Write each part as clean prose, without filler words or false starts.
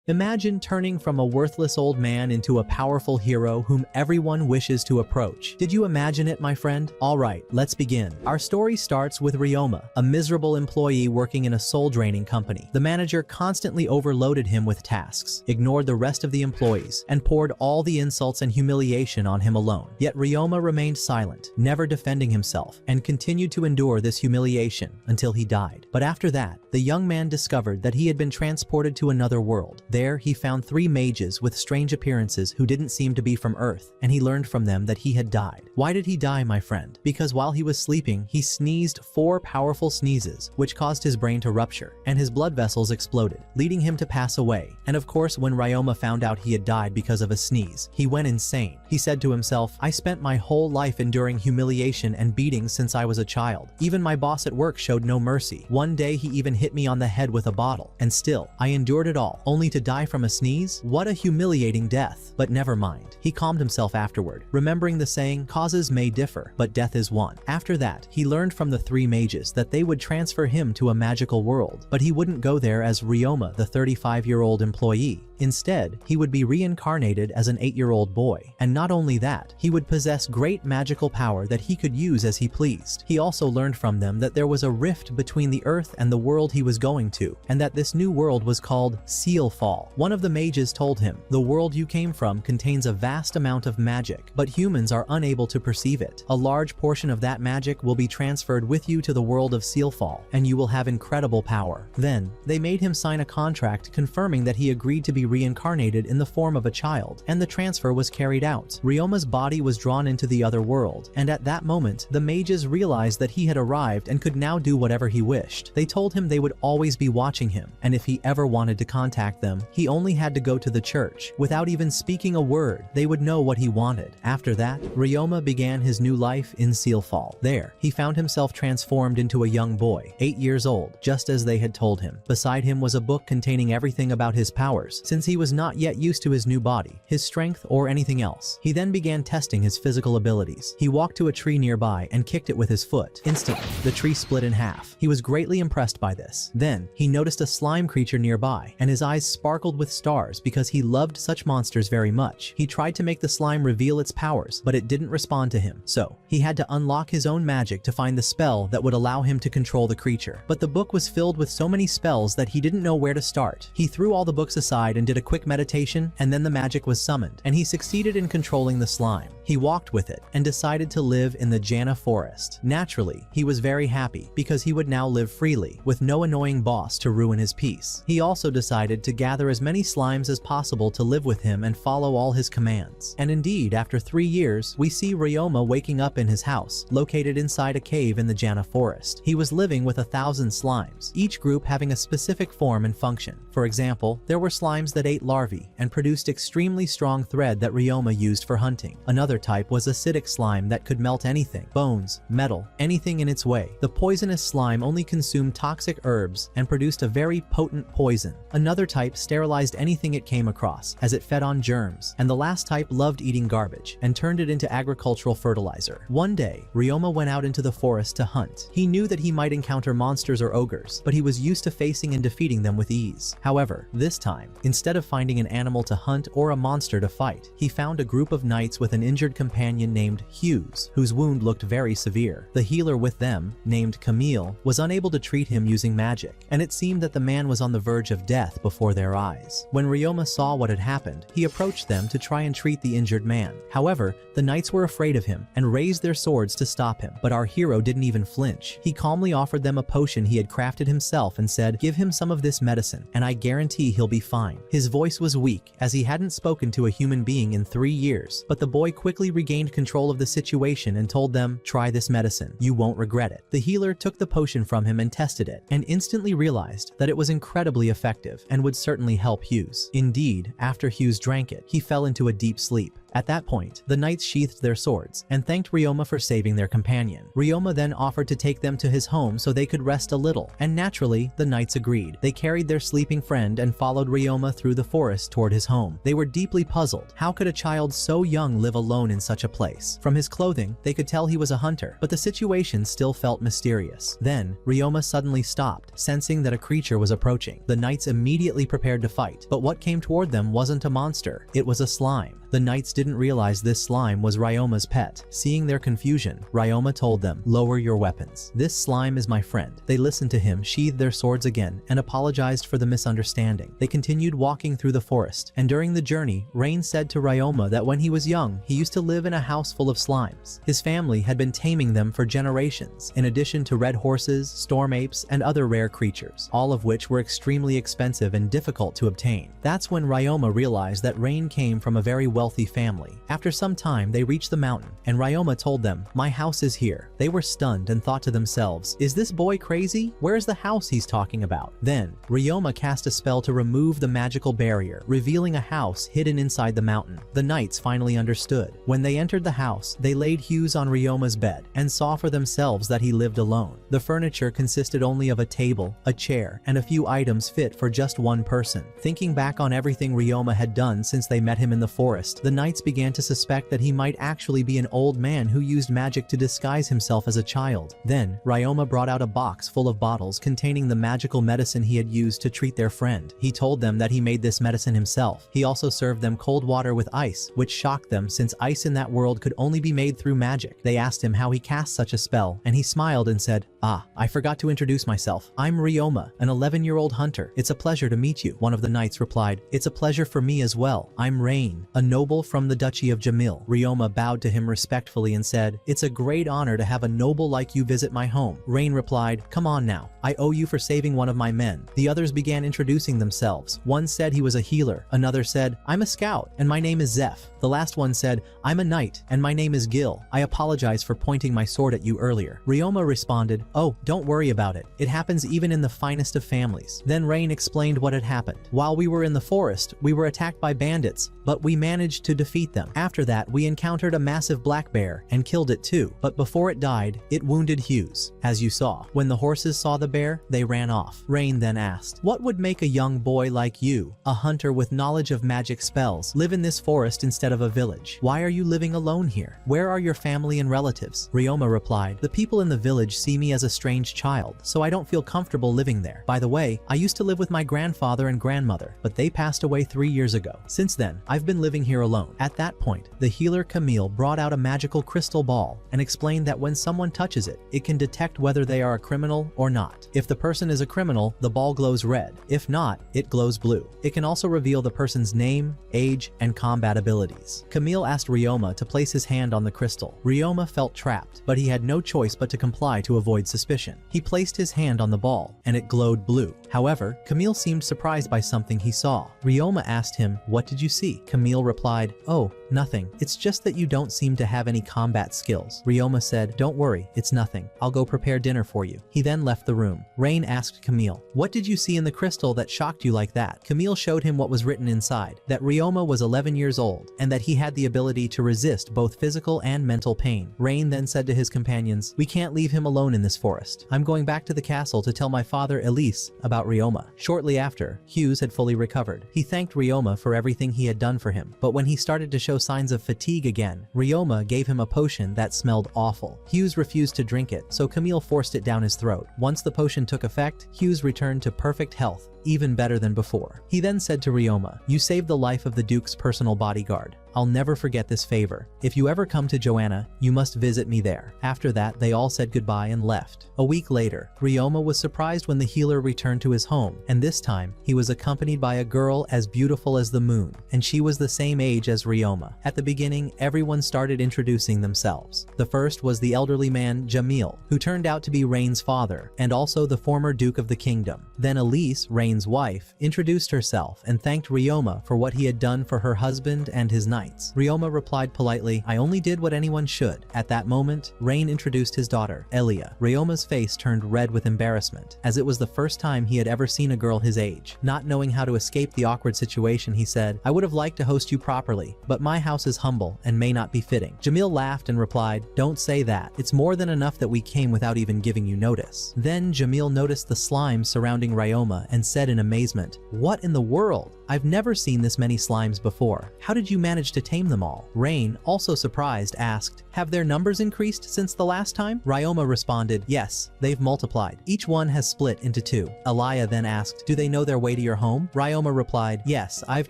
Imagine turning from a worthless old man into a powerful hero whom everyone wishes to approach. Did you imagine it, my friend? Alright, let's begin. Our story starts with Ryoma, a miserable employee working in a soul-draining company. The manager constantly overloaded him with tasks, ignored the rest of the employees, and poured all the insults and humiliation on him alone. Yet Ryoma remained silent, never defending himself, and continued to endure this humiliation until he died. But after that, the young man discovered that he had been transported to another world. There, he found 3 mages with strange appearances who didn't seem to be from Earth, and he learned from them that he had died. Why did he die, my friend? Because while he was sleeping, he sneezed 4 powerful sneezes, which caused his brain to rupture, and his blood vessels exploded, leading him to pass away. And of course, when Ryoma found out he had died because of a sneeze, he went insane. He said to himself, "I spent my whole life enduring humiliation and beatings since I was a child. Even my boss at work showed no mercy. One day he even hit me on the head with a bottle. And still, I endured it all, only to die from a sneeze? What a humiliating death." But never mind. He calmed himself afterward, remembering the saying, "Causes may differ, but death is one." After that, he learned from the 3 mages that they would transfer him to a magical world, but he wouldn't go there as Ryoma, the 35-year-old employee. Instead, he would be reincarnated as an 8-year-old boy. And not only that, he would possess great magical power that he could use as he pleased. He also learned from them that there was a rift between the Earth and the world he was going to, and that this new world was called Seal Fall. One of the mages told him, "The world you came from contains a vast amount of magic, but humans are unable to perceive it. A large portion of that magic will be transferred with you to the world of Seal Fall, and you will have incredible power." Then, they made him sign a contract confirming that he agreed to be reincarnated in the form of a child, and the transfer was carried out. Ryoma's body was drawn into the other world, and at that moment, the mages realized that he had arrived and could now do whatever he wished. They told him they would always be watching him, and if he ever wanted to contact them, he only had to go to the church. Without even speaking a word, they would know what he wanted. After that, Ryoma began his new life in Seal Fall. There, he found himself transformed into a young boy, 8 years old, just as they had told him. Beside him was a book containing everything about his powers, since he was not yet used to his new body, his strength, or anything else. He then began testing his physical abilities. He walked to a tree nearby and kicked it with his foot. Instantly, the tree split in half. He was greatly impressed by this. Then, he noticed a slime creature nearby, and his eyes sparkled with stars because he loved such monsters very much. He tried to make the slime reveal its powers, but it didn't respond to him. So, he had to unlock his own magic to find the spell that would allow him to control the creature. But the book was filled with so many spells that he didn't know where to start. He threw all the books aside and did a quick meditation, and then the magic was summoned, and he succeeded in controlling the slime. He walked with it and decided to live in the Jana forest. Naturally, he was very happy because he would now live freely, with no annoying boss to ruin his peace. He also decided to gather as many slimes as possible to live with him and follow all his commands. And indeed, after 3 years, we see Ryoma waking up in his house, located inside a cave in the Jana forest. He was living with 1,000 slimes, each group having a specific form and function. For example, there were slimes that ate larvae and produced extremely strong thread that Ryoma used for hunting. Another type was acidic slime that could melt anything, bones, metal, anything in its way. The poisonous slime only consumed toxic herbs and produced a very potent poison. Another type sterilized anything it came across, as it fed on germs. And the last type loved eating garbage and turned it into agricultural fertilizer. One day, Ryoma went out into the forest to hunt. He knew that he might encounter monsters or ogres, but he was used to facing and defeating them with ease. However, this time, instead of finding an animal to hunt or a monster to fight, he found a group of knights with an injured companion named Hughes, whose wound looked very severe. The healer with them, named Camille, was unable to treat him using magic, and it seemed that the man was on the verge of death before their eyes. When Ryoma saw what had happened, he approached them to try and treat the injured man. However, the knights were afraid of him and raised their swords to stop him, but our hero didn't even flinch. He calmly offered them a potion he had crafted himself and said, "Give him some of this medicine, and I guarantee he'll be fine." His voice was weak, as he hadn't spoken to a human being in 3 years, but the boy quickly regained control of the situation and told them, "Try this medicine. You won't regret it." The healer took the potion from him and tested it, and instantly realized that it was incredibly effective and would certainly help Hughes. Indeed, after Hughes drank it, he fell into a deep sleep. At that point, the knights sheathed their swords and thanked Ryoma for saving their companion. Ryoma then offered to take them to his home so they could rest a little, and naturally, the knights agreed. They carried their sleeping friend and followed Ryoma through the forest toward his home. They were deeply puzzled. How could a child so young live alone in such a place? From his clothing, they could tell he was a hunter, but the situation still felt mysterious. Then, Ryoma suddenly stopped, sensing that a creature was approaching. The knights immediately prepared to fight, but what came toward them wasn't a monster, it was a slime. The knights didn't realize this slime was Ryoma's pet. Seeing their confusion, Ryoma told them, "Lower your weapons. This slime is my friend." They listened to him, sheathed their swords again, and apologized for the misunderstanding. They continued walking through the forest, and during the journey, Rain said to Ryoma that when he was young, he used to live in a house full of slimes. His family had been taming them for generations, in addition to red horses, storm apes, and other rare creatures, all of which were extremely expensive and difficult to obtain. That's when Ryoma realized that Rain came from a very wealthy family. After some time, they reached the mountain, and Ryoma told them, "My house is here." They were stunned and thought to themselves, "Is this boy crazy? Where's the house he's talking about?" Then, Ryoma cast a spell to remove the magical barrier, revealing a house hidden inside the mountain. The knights finally understood. When they entered the house, they laid Hughes on Ryoma's bed and saw for themselves that he lived alone. The furniture consisted only of a table, a chair, and a few items fit for just one person. Thinking back on everything Ryoma had done since they met him in the forest, the knights began to suspect that he might actually be an old man who used magic to disguise himself as a child. Then, Ryoma brought out a box full of bottles containing the magical medicine he had used to treat their friend. He told them that he made this medicine himself. He also served them cold water with ice, which shocked them since ice in that world could only be made through magic. They asked him how he cast such a spell, and he smiled and said, "Ah, I forgot to introduce myself. I'm Ryoma, an 11-year-old hunter. It's a pleasure to meet you." One of the knights replied, "It's a pleasure for me as well. I'm Rain, a noble from the Duchy of Jamil." Ryoma bowed to him respectfully and said, "It's a great honor to have a noble like you visit my home." Rain replied, "Come on now. I owe you for saving one of my men." The others began introducing themselves. One said he was a healer. Another said, "I'm a scout, and my name is Zeph." The last one said, "I'm a knight, and my name is Gil. I apologize for pointing my sword at you earlier." Ryoma responded, "Oh, don't worry about it. It happens even in the finest of families." Then Rain explained what had happened. "While we were in the forest, we were attacked by bandits, but we managed to defeat them. After that, we encountered a massive black bear and killed it too, but before it died, it wounded Hughes. As you saw, when the horses saw the bear, they ran off." Rain then asked, "What would make a young boy like you, a hunter with knowledge of magic spells, live in this forest instead of a village? Why are you living alone here? Where are your family and relatives?" Ryoma replied, "The people in the village see me as a strange child, so I don't feel comfortable living there. By the way, I used to live with my grandfather and grandmother, but they passed away 3 years ago. Since then, I've been living here alone." At that point, the healer Camille brought out a magical crystal ball and explained that when someone touches it, it can detect whether they are a criminal or not. If the person is a criminal, the ball glows red. If not, it glows blue. It can also reveal the person's name, age, and combat abilities. Camille asked Ryoma to place his hand on the crystal. Ryoma felt trapped, but he had no choice but to comply to avoid suspicion. He placed his hand on the ball, and it glowed blue. However, Camille seemed surprised by something he saw. Ryoma asked him, "What did you see?" Camille replied, "Oh, nothing. It's just that you don't seem to have any combat skills." Ryoma said, "Don't worry, it's nothing. I'll go prepare dinner for you." He then left the room. Rain asked Camille, "What did you see in the crystal that shocked you like that?" Camille showed him what was written inside, that Ryoma was 11 years old, and that he had the ability to resist both physical and mental pain. Rain then said to his companions, "We can't leave him alone in this forest. I'm going back to the castle to tell my father Elise about Ryoma." Shortly after, Hughes had fully recovered. He thanked Ryoma for everything he had done for him, but when he started to show signs of fatigue again, Ryoma gave him a potion that smelled awful. Hughes refused to drink it, so Camille forced it down his throat. Once the potion took effect, Hughes returned to perfect health, even better than before. He then said to Ryoma, "You saved the life of the Duke's personal bodyguard. I'll never forget this favor. If you ever come to Joanna, you must visit me there." After that, they all said goodbye and left. A week later, Ryoma was surprised when the healer returned to his home, and this time, he was accompanied by a girl as beautiful as the moon, and she was the same age as Ryoma. At the beginning, everyone started introducing themselves. The first was the elderly man, Jamil, who turned out to be Rain's father, and also the former Duke of the Kingdom. Then Elise, Rain's Rain's wife, introduced herself and thanked Ryoma for what he had done for her husband and his knights. Ryoma replied politely, "I only did what anyone should." At that moment, Rain introduced his daughter, Elia. Ryoma's face turned red with embarrassment, as it was the first time he had ever seen a girl his age. Not knowing how to escape the awkward situation, he said, "I would have liked to host you properly, but my house is humble and may not be fitting." Jamil laughed and replied, "Don't say that. It's more than enough that we came without even giving you notice." Then Jamil noticed the slime surrounding Ryoma and said in amazement, "What in the world? I've never seen this many slimes before. How did you manage to tame them all?" Rain, also surprised, asked, "Have their numbers increased since the last time?" Ryoma responded, "Yes, they've multiplied. Each one has split into two." Elia then asked, "Do they know their way to your home?" Ryoma replied, "Yes, I've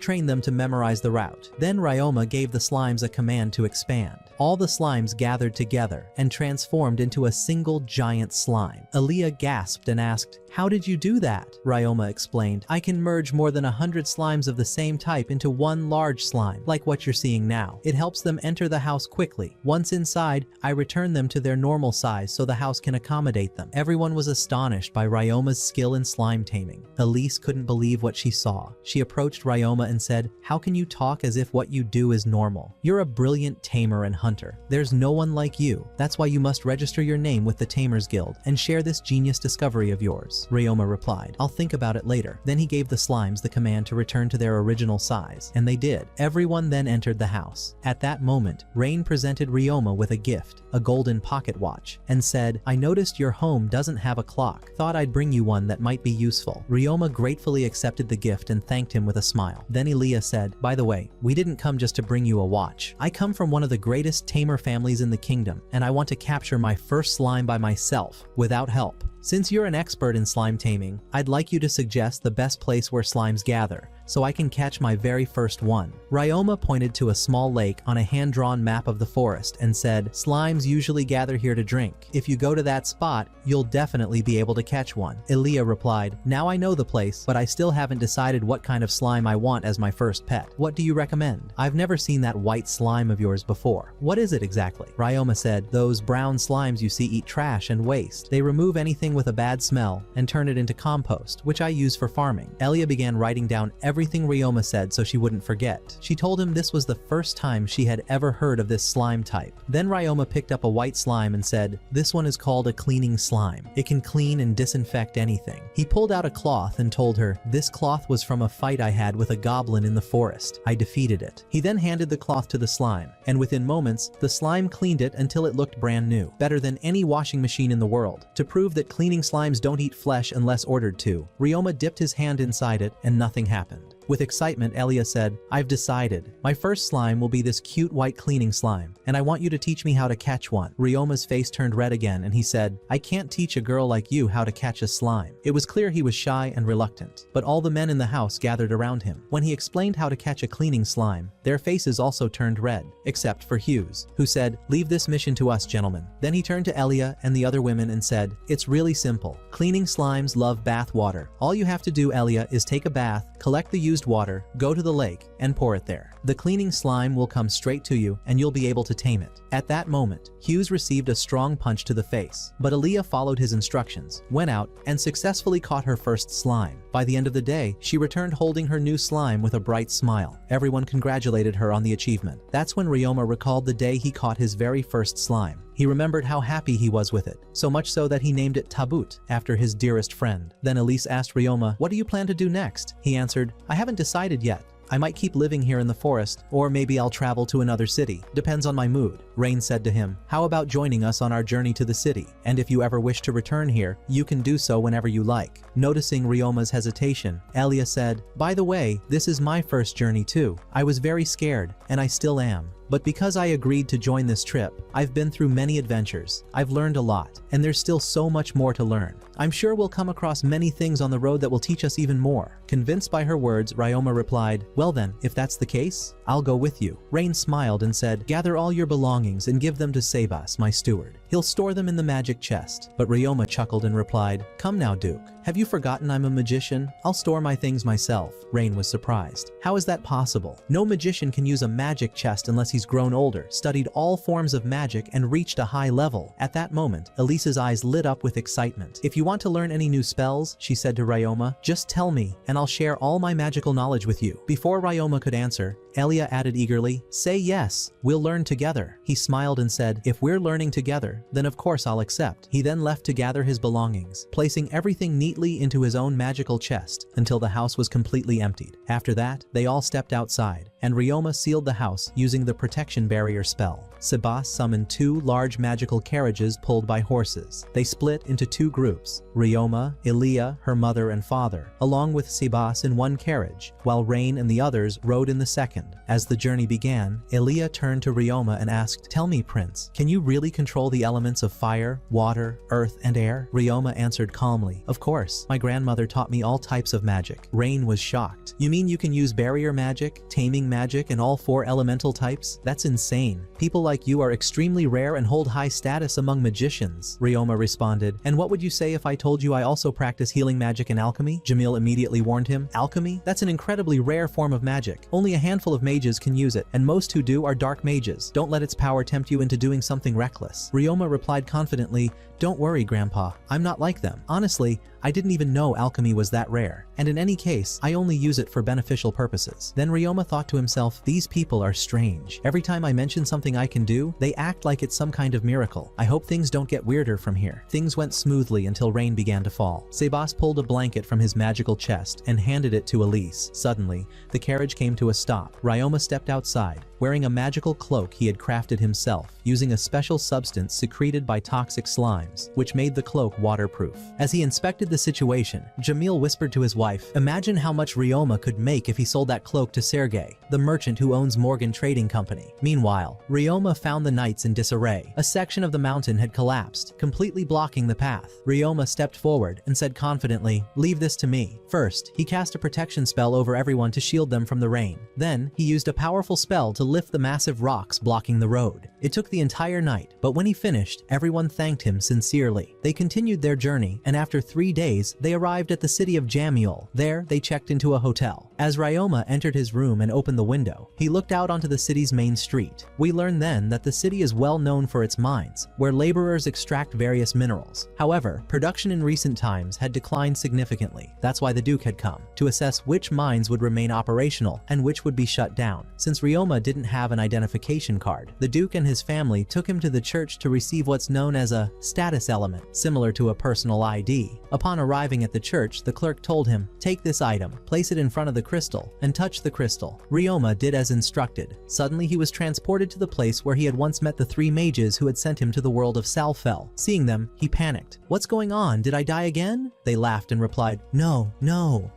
trained them to memorize the route." Then Ryoma gave the slimes a command to expand. All the slimes gathered together and transformed into a single giant slime. Elia gasped and asked, "How did you do that?" Ryoma explained, "I can merge more than 100 slimes of the same type into one large slime, like what you're seeing now. It helps them enter the house quickly. Once inside, I return them to their normal size so the house can accommodate them." Everyone was astonished by Ryoma's skill in slime taming. Elise couldn't believe what she saw. She approached Ryoma and said, "How can you talk as if what you do is normal? You're a brilliant tamer and hunter. There's no one like you. That's why you must register your name with the Tamers Guild and share this genius discovery of yours." Ryoma replied, "I'll think about it later." Then he gave the slimes the command to return to their original size, and they did. Everyone then entered the house. At that moment, Rain presented Ryoma with a gift, a golden pocket watch, and said, "I noticed your home doesn't have a clock. Thought I'd bring you one that might be useful." Ryoma gratefully accepted the gift and thanked him with a smile. Then Elia said, "By the way, we didn't come just to bring you a watch. I come from one of the greatest tamer families in the kingdom, and I want to capture my first slime by myself, without help. Since you're an expert in slime taming, I'd like you to suggest the best place where slimes gather, so I can catch my very first one." Ryoma pointed to a small lake on a hand-drawn map of the forest and said, "Slimes usually gather here to drink. If you go to that spot, you'll definitely be able to catch one." Elia replied, "Now I know the place, but I still haven't decided what kind of slime I want as my first pet. What do you recommend? I've never seen that white slime of yours before. What is it exactly?" Ryoma said, "Those brown slimes you see eat trash and waste. They remove anything with a bad smell and turn it into compost, which I use for farming." Elia began writing down everything Ryoma said so she wouldn't forget. She told him this was the first time she had ever heard of this slime type. Then Ryoma picked up a white slime and said, "This one is called a cleaning slime. It can clean and disinfect anything." He pulled out a cloth and told her, "This cloth was from a fight I had with a goblin in the forest. I defeated it." He then handed the cloth to the slime, and within moments, the slime cleaned it until it looked brand new, better than any washing machine in the world. To prove that cleaning slimes don't eat flesh unless ordered to, Ryoma dipped his hand inside it and nothing happened. With excitement, Elia said, "I've decided. My first slime will be this cute white cleaning slime, and I want you to teach me how to catch one." Ryoma's face turned red again and he said, "I can't teach a girl like you how to catch a slime." It was clear he was shy and reluctant, but all the men in the house gathered around him. When he explained how to catch a cleaning slime, their faces also turned red, except for Hughes, who said, "Leave this mission to us, gentlemen." Then he turned to Elia and the other women and said, "It's really simple. Cleaning slimes love bath water. All you have to do, Elia, is take a bath, collect the used water, go to the lake, and pour it there. The cleaning slime will come straight to you and you'll be able to tame it." At that moment, Hughes received a strong punch to the face, but Elia followed his instructions, went out, and successfully caught her first slime. By the end of the day, she returned holding her new slime with a bright smile. Everyone congratulated her on the achievement. That's when Ryoma recalled the day he caught his very first slime. He remembered how happy he was with it, so much so that he named it Tabut, after his dearest friend. Then Elise asked Ryoma, "What do you plan to do next?" He answered, "I haven't decided yet. I might keep living here in the forest, or maybe I'll travel to another city. Depends on my mood." Rain said to him, "How about joining us on our journey to the city? And if you ever wish to return here, you can do so whenever you like." Noticing Ryoma's hesitation, Elia said, "By the way, this is my first journey too. I was very scared, and I still am. But because I agreed to join this trip, I've been through many adventures. I've learned a lot, and there's still so much more to learn. I'm sure we'll come across many things on the road that will teach us even more." Convinced by her words, Ryoma replied, "Well then, if that's the case, I'll go with you." Rain smiled and said, "Gather all your belongings and give them to Sebas, my steward. He'll store them in the magic chest. But Ryoma chuckled and replied, "Come now, Duke. Have you forgotten I'm a magician? I'll store my things myself." Rain was surprised. How is that possible? No magician can use a magic chest unless he's grown older, studied all forms of magic, and reached a high level. At that moment, Elise's eyes lit up with excitement. "If you want to learn any new spells," she said to Ryoma, "just tell me, and I'll share all my magical knowledge with you." Before Ryoma could answer, Elia added eagerly, "Say yes, we'll learn together." He smiled and said, "If we're learning together, then of course I'll accept." He then left to gather his belongings, placing everything neatly into his own magical chest until the house was completely emptied. After that, they all stepped outside, and Ryoma sealed the house using the protection barrier spell. Sebas summoned 2 large magical carriages pulled by horses. They split into 2 groups, Ryoma, Elia, her mother and father, along with Sebas in one carriage, while Rain and the others rode in the second. As the journey began, Elia turned to Ryoma and asked, "Tell me, Prince, can you really control the elements of fire, water, earth, and air?" Ryoma answered calmly, "Of course, my grandmother taught me all types of magic." Rain was shocked. "You mean you can use barrier magic, taming magic, and all 4 elemental types? That's insane. People like you are extremely rare and hold high status among magicians." Ryoma responded, "And what would you say if I told you I also practice healing magic and alchemy?" Jamil immediately warned him, "Alchemy? That's an incredibly rare form of magic. Only a handful of mages can use it, and most who do are dark mages. Don't let its power tempt you into doing something reckless." Ryoma replied confidently, "Don't worry, Grandpa. I'm not like them. Honestly, I didn't even know alchemy was that rare. And in any case, I only use it for beneficial purposes." Then Ryoma thought to himself, "These people are strange. Every time I mention something I can do, they act like it's some kind of miracle. I hope things don't get weirder from here." Things went smoothly until rain began to fall. Sebas pulled a blanket from his magical chest and handed it to Elise. Suddenly, the carriage came to a stop. Ryoma stepped outside, wearing a magical cloak he had crafted himself, using a special substance secreted by toxic slimes, which made the cloak waterproof. As he inspected the situation, Jamil whispered to his wife, "Imagine how much Ryoma could make if he sold that cloak to Sergei, the merchant who owns Morgan Trading Company." Meanwhile, Ryoma found the knights in disarray. A section of the mountain had collapsed, completely blocking the path. Ryoma stepped forward and said confidently, "Leave this to me." First, he cast a protection spell over everyone to shield them from the rain. Then, he used a powerful spell to lift the massive rocks blocking the road. It took the entire night, but when he finished, everyone thanked him sincerely. They continued their journey, and after 3 days, they arrived at the city of Jamiul. There, they checked into a hotel. As Ryoma entered his room and opened the window, he looked out onto the city's main street. We learned then that the city is well known for its mines, where laborers extract various minerals. However, production in recent times had declined significantly. That's why the Duke had come, to assess which mines would remain operational and which would be shut down. Since Ryoma didn't have an identification card, the Duke and his family took him to the church to receive what's known as a status element, similar to a personal ID. Upon arriving at the church, the clerk told him, "Take this item, place it in front of the crystal, and touch the crystal." Ryoma did as instructed. Suddenly he was transported to the place where he had once met the 3 mages who had sent him to the world of Salfel. Seeing them, he panicked. "What's going on? Did I die again?" They laughed and replied, "No,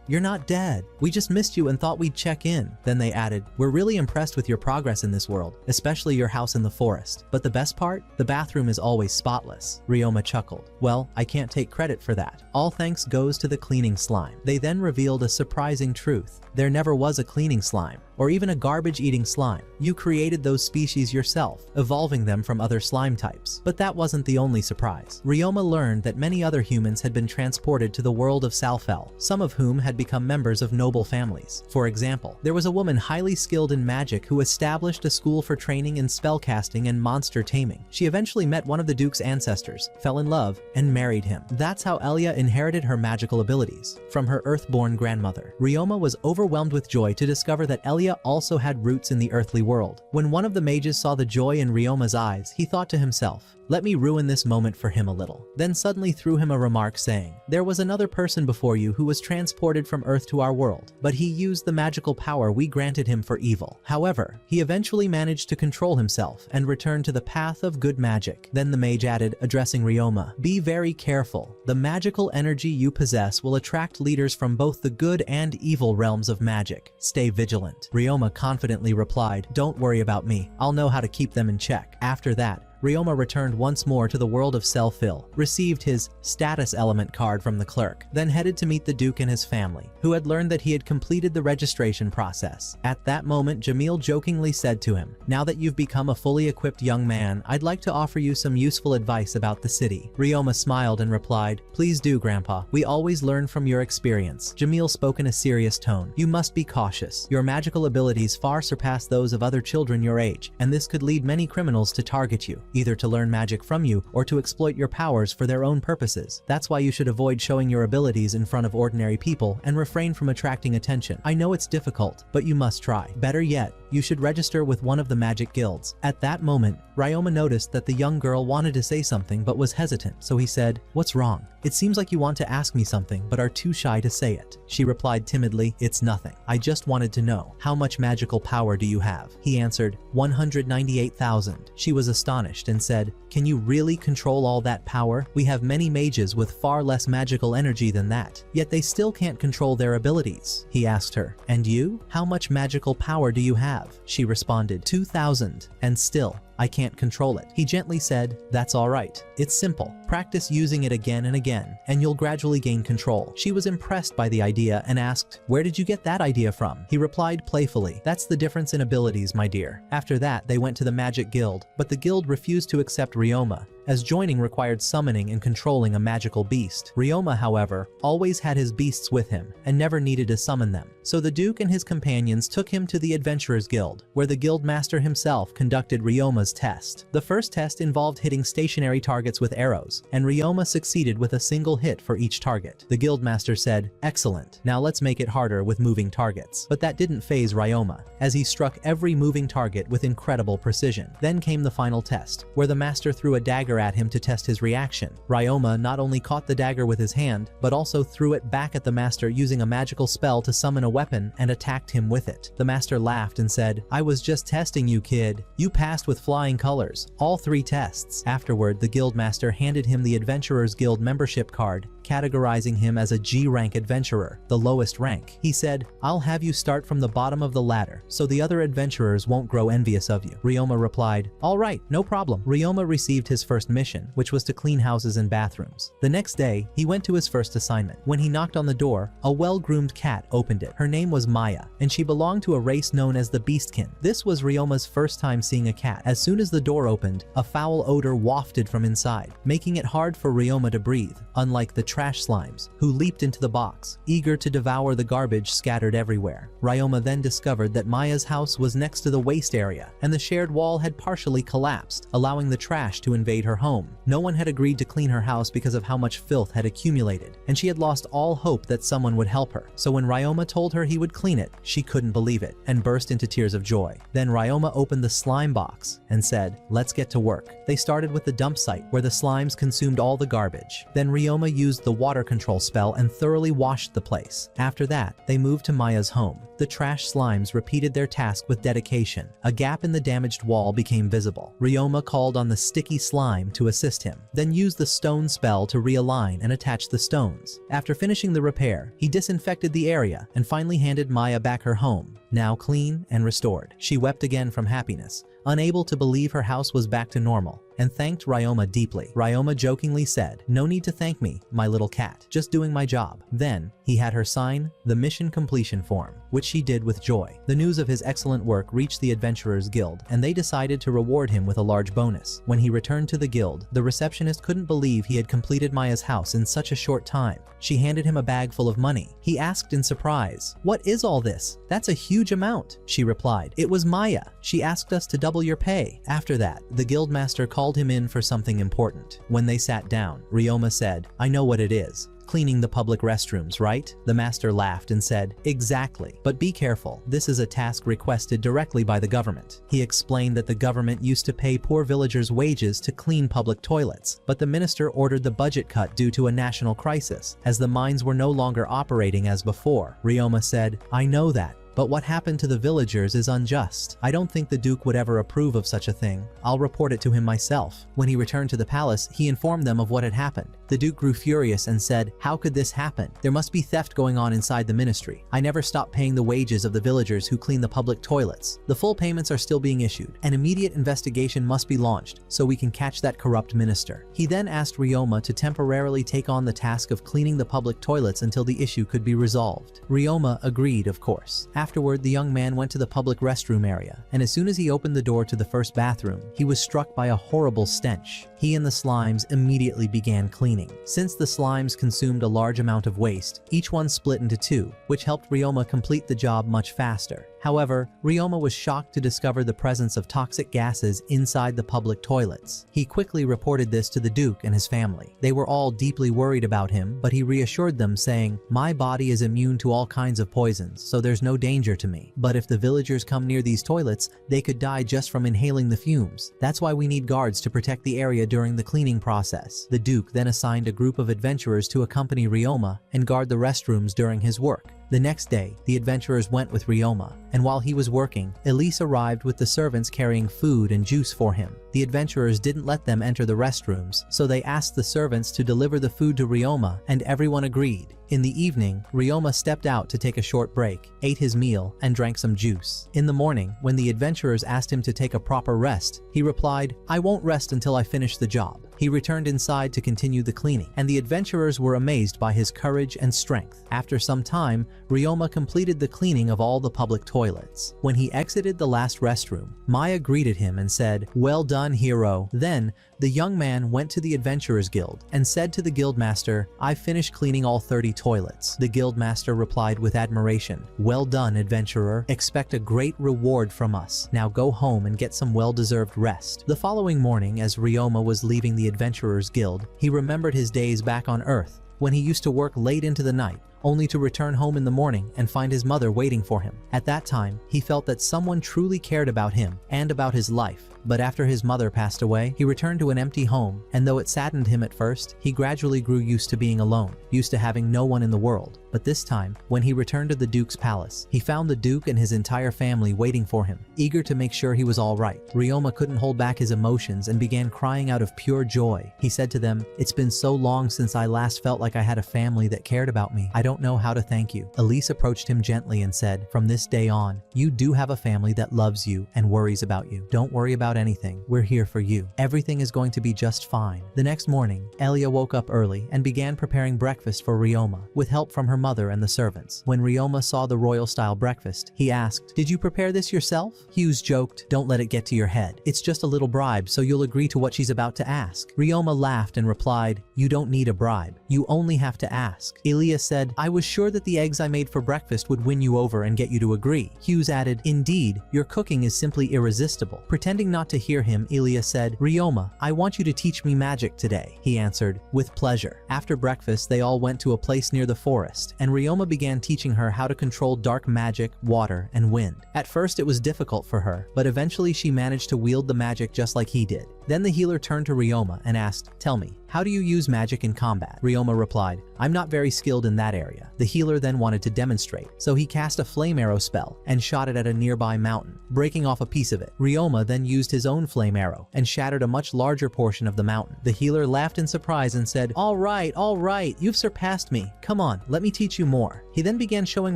you're not dead. We just missed you and thought we'd check in." Then they added, "We're really impressed with your progress in this world, especially your house in the forest. But the best part? The bathroom is always spotless." Ryoma chuckled. "Well, I can't take credit for that. All thanks goes to the cleaning slime." They then revealed a surprising truth. There never was a cleaning slime, or even a garbage-eating slime. You created those species yourself, evolving them from other slime types. But that wasn't the only surprise. Ryoma learned that many other humans had been transported to the world of Salfel, some of whom had become members of noble families. For example, there was a woman highly skilled in magic who established a school for training in spellcasting and monster taming. She eventually met one of the Duke's ancestors, fell in love, and married him. That's how Elia inherited her magical abilities from her earthborn grandmother. Ryoma was overwhelmed with joy to discover that Elia also had roots in the earthly world. When one of the mages saw the joy in Ryoma's eyes, he thought to himself, "Let me ruin this moment for him a little." Then suddenly threw him a remark saying, "There was another person before you who was transported from Earth to our world, but he used the magical power we granted him for evil. However, he eventually managed to control himself and return to the path of good magic." Then the mage added, addressing Ryoma, "Be very careful. The magical energy you possess will attract leaders from both the good and evil realms of magic. Stay vigilant." Ryoma confidently replied, "Don't worry about me. I'll know how to keep them in check." After that, Ryoma returned once more to the world of Self-Fill, received his status element card from the clerk, then headed to meet the Duke and his family, who had learned that he had completed the registration process. At that moment, Jamil jokingly said to him, "Now that you've become a fully equipped young man, I'd like to offer you some useful advice about the city." Ryoma smiled and replied, "Please do, Grandpa. We always learn from your experience." Jamil spoke in a serious tone. "You must be cautious. Your magical abilities far surpass those of other children your age, and this could lead many criminals to target you, either to learn magic from you or to exploit your powers for their own purposes. That's why you should avoid showing your abilities in front of ordinary people and refrain from attracting attention. I know it's difficult, but you must try. Better yet, you should register with one of the magic guilds." At that moment, Ryoma noticed that the young girl wanted to say something but was hesitant, so he said, "What's wrong? It seems like you want to ask me something but are too shy to say it." She replied timidly, "It's nothing. I just wanted to know, how much magical power do you have?" He answered, 198,000. She was astonished and said, "Can you really control all that power? We have many mages with far less magical energy than that, yet they still can't control their abilities." He asked her, "And you? How much magical power do you have?" She responded, 2,000, and still, I can't control it. He gently said, "That's all right. It's simple. Practice using it again and again, and you'll gradually gain control." She was impressed by the idea and asked, "Where did you get that idea from?" He replied playfully, "That's the difference in abilities, my dear." After that, they went to the Magic Guild, but the guild refused to accept Ryoma, as joining required summoning and controlling a magical beast. Ryoma, however, always had his beasts with him and never needed to summon them. So the Duke and his companions took him to the Adventurers Guild, where the guild master himself conducted Ryoma's test. The first test involved hitting stationary targets with arrows, and Ryoma succeeded with a single hit for each target. The guild master said, "Excellent. Now let's make it harder with moving targets." But that didn't faze Ryoma, as he struck every moving target with incredible precision. Then came the final test, where the master threw a dagger at him to test his reaction. Ryoma not only caught the dagger with his hand, but also threw it back at the master using a magical spell to summon a weapon and attacked him with it. The master laughed and said, "I was just testing you, kid. You passed with flying colors, all 3 tests." Afterward, the guild master handed him the Adventurers Guild membership card, categorizing him as a G-rank adventurer, the lowest rank. He said, "I'll have you start from the bottom of the ladder, so the other adventurers won't grow envious of you." Ryoma replied, "All right, no problem." Ryoma received his first mission, which was to clean houses and bathrooms. The next day, he went to his first assignment. When he knocked on the door, a well-groomed cat opened it. Her name was Maya, and she belonged to a race known as the Beastkin. This was Ryoma's first time seeing a cat. As soon as the door opened, a foul odor wafted from inside, making it hard for Ryoma to breathe, unlike the trash slimes, who leaped into the box, eager to devour the garbage scattered everywhere. Ryoma then discovered that Maya's house was next to the waste area, and the shared wall had partially collapsed, allowing the trash to invade her home. No one had agreed to clean her house because of how much filth had accumulated, and she had lost all hope that someone would help her. So when Ryoma told her he would clean it, she couldn't believe it, and burst into tears of joy. Then Ryoma opened the slime box and said, "Let's get to work." They started with the dump site, where the slimes consumed all the garbage. Then Ryoma used the water control spell and thoroughly washed the place. After that, they moved to Maya's home. The trash slimes repeated their task with dedication. A gap in the damaged wall became visible. Ryoma called on the sticky slime to assist him, then used the stone spell to realign and attach the stones. After finishing the repair, he disinfected the area and finally handed Maya back her home, now clean and restored. She wept again from happiness, unable to believe her house was back to normal, and thanked Ryoma deeply. Ryoma jokingly said, "No need to thank me, my little cat, just doing my job." Then, he had her sign the mission completion form, which she did with joy. The news of his excellent work reached the Adventurers Guild, and they decided to reward him with a large bonus. When he returned to the guild, the receptionist couldn't believe he had completed Maya's house in such a short time. She handed him a bag full of money. He asked in surprise, "What is all this? That's a huge amount." She replied, "It was Maya. She asked us to double your pay." After that, the guildmaster called him in for something important. When they sat down, Ryoma said, "I know what it is. Cleaning the public restrooms, right?" The master laughed and said, "Exactly. But be careful. This is a task requested directly by the government." He explained that the government used to pay poor villagers wages to clean public toilets, but the minister ordered the budget cut due to a national crisis, as the mines were no longer operating as before. Ryoma said, "I know that. But what happened to the villagers is unjust. I don't think the Duke would ever approve of such a thing. I'll report it to him myself. When he returned to the palace, he informed them of what had happened. The Duke grew furious and said, "How could this happen? There must be theft going on inside the ministry. I never stopped paying the wages of the villagers who clean the public toilets. The full payments are still being issued. An immediate investigation must be launched so we can catch that corrupt minister." He then asked Ryoma to temporarily take on the task of cleaning the public toilets until the issue could be resolved. Ryoma agreed, of course. Afterward, the young man went to the public restroom area, and as soon as he opened the door to the first bathroom, he was struck by a horrible stench. He and the slimes immediately began cleaning. Since the slimes consumed a large amount of waste, each one split into two, which helped Ryoma complete the job much faster. However, Ryoma was shocked to discover the presence of toxic gases inside the public toilets. He quickly reported this to the Duke and his family. They were all deeply worried about him, but he reassured them, saying, "My body is immune to all kinds of poisons, so there's no danger to me. But if the villagers come near these toilets, they could die just from inhaling the fumes. That's why we need guards to protect the area during the cleaning process." The Duke then assigned a group of adventurers to accompany Ryoma and guard the restrooms during his work. The next day, the adventurers went with Ryoma, and while he was working, Elise arrived with the servants carrying food and juice for him. The adventurers didn't let them enter the restrooms, so they asked the servants to deliver the food to Ryoma, and everyone agreed. In the evening, Ryoma stepped out to take a short break, ate his meal, and drank some juice. In the morning, when the adventurers asked him to take a proper rest, he replied, "I won't rest until I finish the job." He returned inside to continue the cleaning, and the adventurers were amazed by his courage and strength. After some time, Ryoma completed the cleaning of all the public toilets. When he exited the last restroom, Maya greeted him and said, "Well done, hero." Then, the young man went to the Adventurers Guild and said to the guildmaster, "I've finished cleaning all 30 toilets." The guildmaster replied with admiration, "Well done, adventurer. Expect a great reward from us. Now go home and get some well-deserved rest." The following morning, as Ryoma was leaving the Adventurers Guild, he remembered his days back on Earth, when he used to work late into the night, only to return home in the morning and find his mother waiting for him. At that time, he felt that someone truly cared about him and about his life. But after his mother passed away, he returned to an empty home, and though it saddened him at first, he gradually grew used to being alone, used to having no one in the world. But this time, when he returned to the Duke's palace, he found the Duke and his entire family waiting for him, eager to make sure he was all right. Ryoma couldn't hold back his emotions and began crying out of pure joy. He said to them, "It's been so long since I last felt like I had a family that cared about me. I don't know how to thank you." Elise approached him gently and said, "From this day on, you do have a family that loves you and worries about you. Don't worry about anything. We're here for you. Everything is going to be just fine." The next morning, Elia woke up early and began preparing breakfast for Ryoma, with help from her mother and the servants. When Ryoma saw the royal-style breakfast, he asked, "Did you prepare this yourself?" Hughes joked, "Don't let it get to your head. It's just a little bribe, so you'll agree to what she's about to ask." Ryoma laughed and replied, "You don't need a bribe. You only have to ask." Elia said, "I was sure that the eggs I made for breakfast would win you over and get you to agree." Hughes added, "Indeed, your cooking is simply irresistible." Pretending not to hear him, Elia said, "Ryoma, I want you to teach me magic today." He answered, "With pleasure." After breakfast, they all went to a place near the forest, and Ryoma began teaching her how to control dark magic, water, and wind. At first it was difficult for her, but eventually she managed to wield the magic just like he did. Then the healer turned to Ryoma and asked, "Tell me, how do you use magic in combat?" Ryoma replied, "I'm not very skilled in that area." The healer then wanted to demonstrate, so he cast a flame arrow spell and shot it at a nearby mountain, breaking off a piece of it. Ryoma then used his own flame arrow and shattered a much larger portion of the mountain. The healer laughed in surprise and said, all right, you've surpassed me. Come on, let me teach you more." He then began showing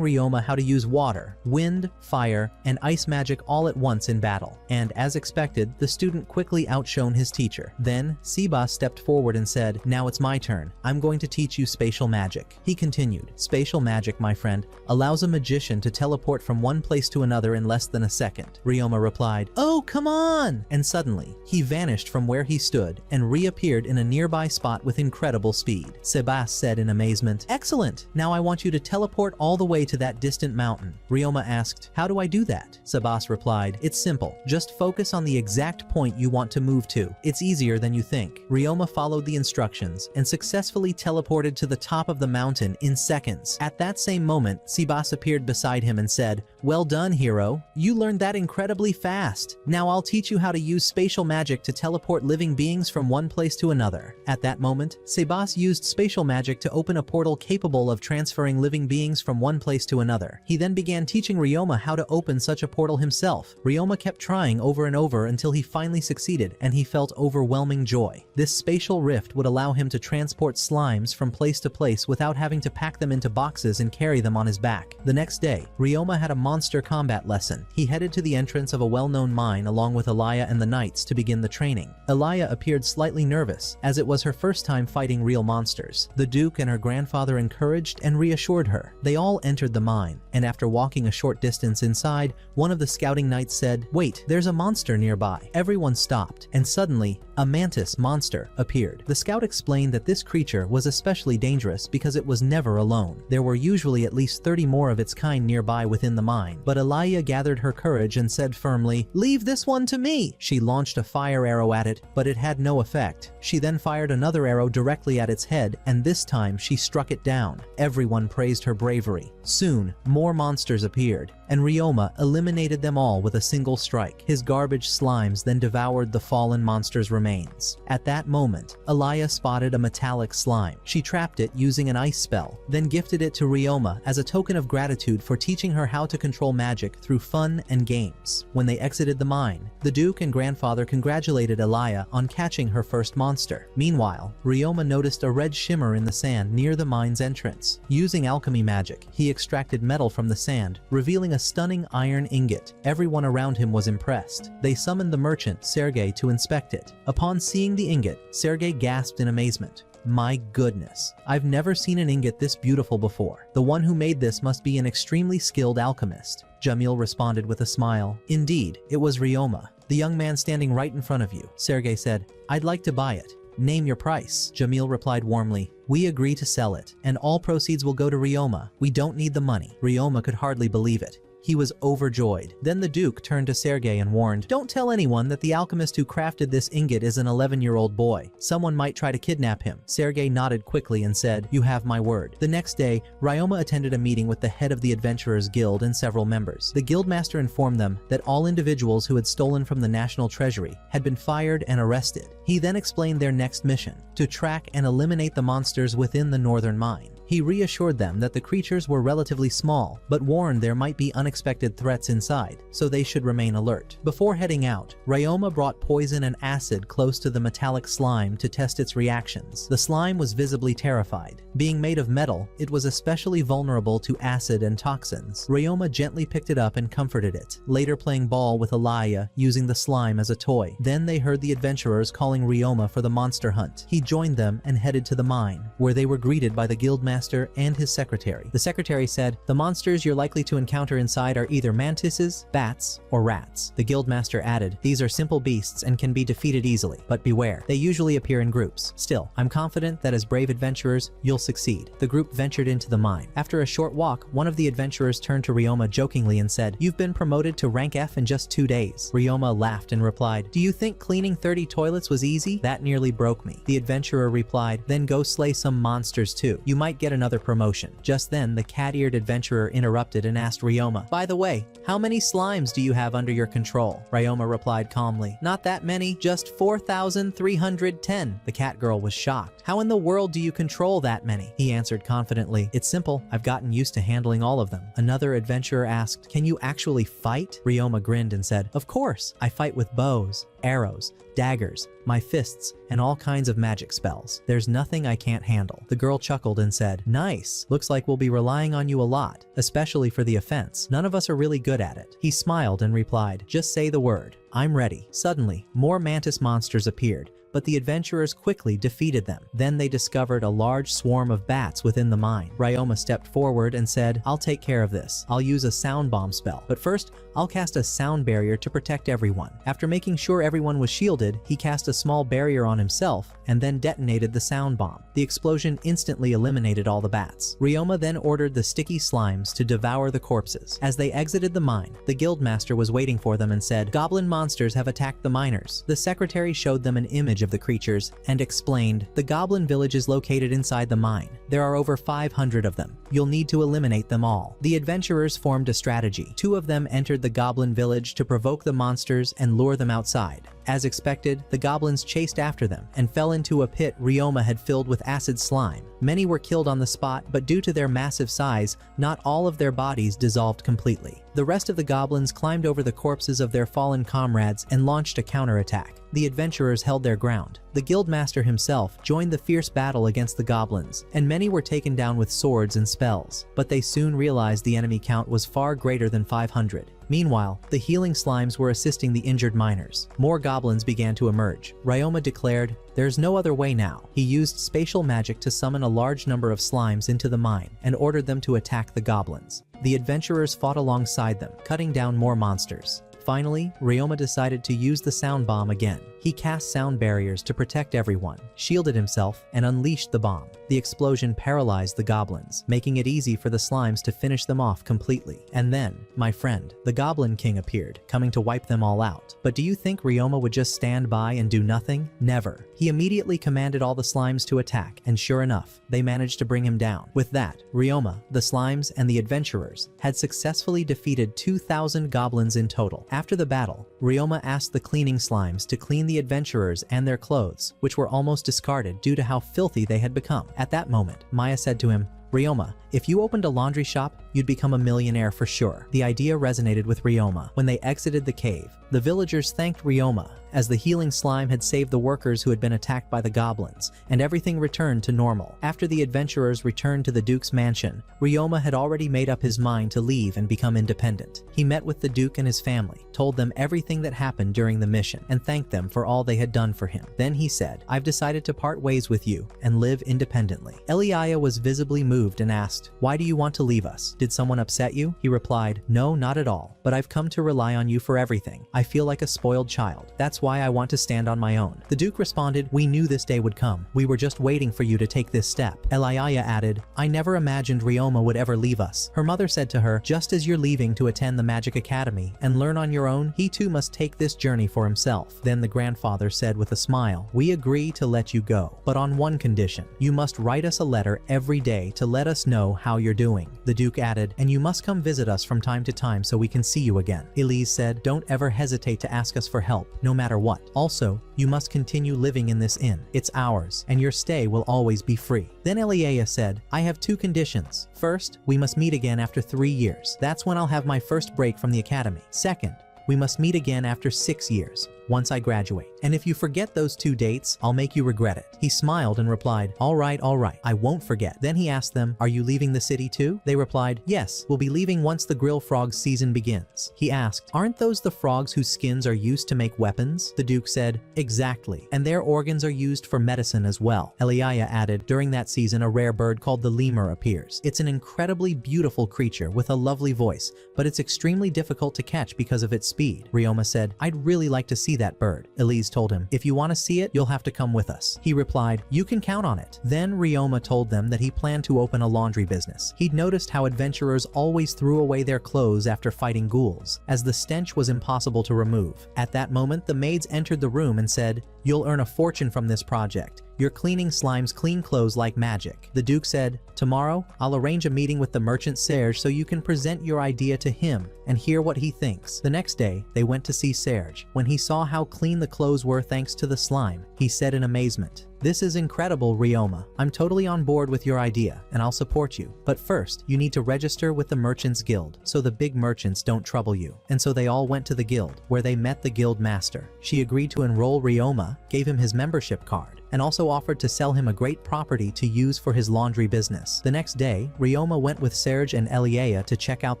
Ryoma how to use water, wind, fire, and ice magic all at once in battle. And as expected, the student quickly outshone his teacher. Then, Siba stepped forward and said, "Now it's my turn. I'm going to teach you spatial magic." He continued, "Spatial magic, my friend, allows a magician to teleport from one place to another in less than a second." Ryoma replied, "Oh, come on!" And suddenly, he vanished from where he stood and reappeared in a nearby spot with incredible speed. Sebas said in amazement, "Excellent! Now I want you to teleport all the way to that distant mountain." Ryoma asked, "How do I do that?" Sebas replied, "It's simple. Just focus on the exact point you want to move to. It's easier than you think." Ryoma followed the instructions and successfully teleported to the top of the mountain in seconds. At that same moment, Sebas appeared beside him and said, Well done, hero. You learned that incredibly fast. Now I'll teach you how to use spatial magic to teleport living beings from one place to another. At that moment, Sebas used spatial magic to open a portal capable of transferring living beings from one place to another. He then began teaching Ryoma how to open such a portal himself. Ryoma kept trying over and over until he finally succeeded, and he felt overwhelming joy. This spatial rift would allow him to transport slimes from place to place without having to pack them into boxes and carry them on his back. The next day, Ryoma had a monster combat lesson. He headed to the entrance of a well-known mine along with Elia and the knights to begin the training. Elia appeared slightly nervous, as it was her first time fighting real monsters. The Duke and her grandfather encouraged and reassured her. They all entered the mine, and after walking a short distance inside, one of the scouting knights said, "Wait, there's a monster nearby." Everyone stopped, and suddenly, a mantis monster appeared. The scout explained that this creature was especially dangerous because it was never alone. There were usually at least 30 more of its kind nearby within the mine, but Elia gathered her courage and said firmly, "Leave this one to me!" She launched a fire arrow at it, but it had no effect. She then fired another arrow directly at its head, and this time she struck it down. Everyone praised her bravery. Soon, more monsters appeared, and Ryoma eliminated them all with a single strike. His garbage slimes then devoured the fallen monster's remains. At that moment, Elia spotted a metallic slime. She trapped it using an ice spell, then gifted it to Ryoma as a token of gratitude for teaching her how to control magic through fun and games. When they exited the mine, the Duke and grandfather congratulated Elia on catching her first monster. Meanwhile, Ryoma noticed a red shimmer in the sand near the mine's entrance. Using alchemy magic, he extracted metal from the sand, revealing a stunning iron ingot. Everyone around him was impressed. They summoned the merchant, Sergei, to inspect it. Upon seeing the ingot, Sergei gasped in amazement. "My goodness, I've never seen an ingot this beautiful before. The one who made this must be an extremely skilled alchemist." Jamil responded with a smile. "Indeed, it was Ryoma, the young man standing right in front of you." Sergei said, "I'd like to buy it. Name your price." Jamil replied warmly, "We agree to sell it, and all proceeds will go to Ryoma. We don't need the money." Ryoma could hardly believe it. He was overjoyed. Then the Duke turned to Sergei and warned, "Don't tell anyone that the alchemist who crafted this ingot is an 11-year-old boy. Someone might try to kidnap him." Sergei nodded quickly and said, "You have my word." The next day, Ryoma attended a meeting with the head of the Adventurers Guild and several members. The guildmaster informed them that all individuals who had stolen from the national treasury had been fired and arrested. He then explained their next mission, to track and eliminate the monsters within the northern mine. He reassured them that the creatures were relatively small, but warned there might be unexpected threats inside, so they should remain alert. Before heading out, Ryoma brought poison and acid close to the metallic slime to test its reactions. The slime was visibly terrified. Being made of metal, it was especially vulnerable to acid and toxins. Ryoma gently picked it up and comforted it, later playing ball with Elia using the slime as a toy. Then they heard the adventurers calling Ryoma for the monster hunt. He joined them and headed to the mine, where they were greeted by the guildmaster and his secretary. The secretary said, "The monsters you're likely to encounter inside are either mantises, bats, or rats." The guildmaster added, "These are simple beasts and can be defeated easily, but beware, they usually appear in groups. Still, I'm confident that as brave adventurers, you'll succeed." The group ventured into the mine. After a short walk, one of the adventurers turned to Ryoma jokingly and said, "You've been promoted to rank F in just 2 days." Ryoma laughed and replied, "Do you think cleaning 30 toilets was easy? That nearly broke me." The adventurer replied, "Then go slay some monsters too. You might get another promotion." Just then, the cat-eared adventurer interrupted and asked Ryoma, "By the way, how many slimes do you have under your control?" Ryoma replied calmly, "Not that many, just 4,310. The cat girl was shocked. "How in the world do you control that many?" He answered confidently, "It's simple. I've gotten used to handling all of them." Another adventurer asked, "Can you actually fight?" Ryoma grinned and said, "Of course. I fight with bows, arrows, daggers, my fists, and all kinds of magic spells. There's nothing I can't handle." The girl chuckled and said, "Nice. Looks like we'll be relying on you a lot, especially for the offense. None of us are really good at it." He smiled and replied, "Just say the word. I'm ready." Suddenly, more mantis monsters appeared, but the adventurers quickly defeated them. Then they discovered a large swarm of bats within the mine. Ryoma stepped forward and said, "I'll take care of this. I'll use a sound bomb spell. But first, I'll cast a sound barrier to protect everyone." After making sure everyone was shielded, he cast a small barrier on himself and then detonated the sound bomb. The explosion instantly eliminated all the bats. Ryoma then ordered the sticky slimes to devour the corpses. As they exited the mine, the guildmaster was waiting for them and said, "Goblin monsters have attacked the miners." The secretary showed them an image knowledge of the creatures and explained, "The goblin village is located inside the mine. There are over 500 of them. You'll need to eliminate them all." The adventurers formed a strategy. 2 of them entered the goblin village to provoke the monsters and lure them outside. As expected, the goblins chased after them and fell into a pit Ryoma had filled with acid slime. Many were killed on the spot, but due to their massive size, not all of their bodies dissolved completely. The rest of the goblins climbed over the corpses of their fallen comrades and launched a counterattack. The adventurers held their ground. The guildmaster himself joined the fierce battle against the goblins, and many were taken down with swords and spells. But they soon realized the enemy count was far greater than 500. Meanwhile, the healing slimes were assisting the injured miners. More goblins began to emerge. Ryoma declared, "There's no other way now." He used spatial magic to summon a large number of slimes into the mine and ordered them to attack the goblins. The adventurers fought alongside them, cutting down more monsters. Finally, Ryoma decided to use the sound bomb again. He cast sound barriers to protect everyone, shielded himself, and unleashed the bomb. The explosion paralyzed the goblins, making it easy for the slimes to finish them off completely. And then, my friend, the Goblin King appeared, coming to wipe them all out. But do you think Ryoma would just stand by and do nothing? Never. He immediately commanded all the slimes to attack, and sure enough, they managed to bring him down. With that, Ryoma, the slimes, and the adventurers had successfully defeated 2,000 goblins in total. After the battle, Ryoma asked the cleaning slimes to clean the adventurers and their clothes, which were almost discarded due to how filthy they had become. At that moment, Maya said to him, "Ryoma, if you opened a laundry shop, you'd become a millionaire for sure." The idea resonated with Ryoma. When they exited the cave, the villagers thanked Ryoma, as the healing slime had saved the workers who had been attacked by the goblins, and everything returned to normal. After the adventurers returned to the Duke's mansion, Ryoma had already made up his mind to leave and become independent. He met with the Duke and his family, told them everything that happened during the mission, and thanked them for all they had done for him. Then he said, "I've decided to part ways with you and live independently." Eliaya was visibly moved and asked, "Why do you want to leave us? Did someone upset you?" He replied, "No, not at all, but I've come to rely on you for everything. I feel like a spoiled child. That's why I want to stand on my own." The Duke responded, "We knew this day would come. We were just waiting for you to take this step." Eliaya added, "I never imagined Ryoma would ever leave us." Her mother said to her, "Just as you're leaving to attend the Magic Academy and learn on your own, he too must take this journey for himself." Then the grandfather said with a smile, "We agree to let you go, but on one condition. You must write us a letter every day to let us know how you're doing." The Duke added, "And you must come visit us from time to time so we can see you again." Elise said, "Don't ever hesitate to ask us for help, no matter what. Also, you must continue living in this inn. It's ours, and your stay will always be free." Then Eliaya said, "I have 2 conditions. First, we must meet again after 3 years. That's when I'll have my first break from the academy. Second, we must meet again after 6 years, once I graduate. And if you forget those 2 dates, I'll make you regret it." He smiled and replied, all right, I won't forget." Then he asked them, "Are you leaving the city too?" They replied, "Yes, we'll be leaving once the grill frog season begins." He asked, "Aren't those the frogs whose skins are used to make weapons?" The Duke said, "Exactly, and their organs are used for medicine as well." Eliaya added, "During that season, a rare bird called the lemur appears. It's an incredibly beautiful creature with a lovely voice, but it's extremely difficult to catch because of its speed." Ryoma said, "I'd really like to see that bird." Elise told him, "If you want to see it, you'll have to come with us." He replied, "You can count on it." Then Ryoma told them that he planned to open a laundry business. He'd noticed how adventurers always threw away their clothes after fighting ghouls, as the stench was impossible to remove. At that moment, the maids entered the room and said, "You'll earn a fortune from this project. You're cleaning slimes clean clothes like magic." The Duke said, "Tomorrow, I'll arrange a meeting with the merchant Serge so you can present your idea to him and hear what he thinks." The next day, they went to see Serge. When he saw how clean the clothes were thanks to the slime, he said in amazement, "This is incredible, Ryoma. I'm totally on board with your idea, and I'll support you. But first, you need to register with the Merchants Guild, so the big merchants don't trouble you." And so they all went to the guild, where they met the guild master. She agreed to enroll Ryoma, gave him his membership card, and also offered to sell him a great property to use for his laundry business. The next day, Ryoma went with Serge and Eliaya to check out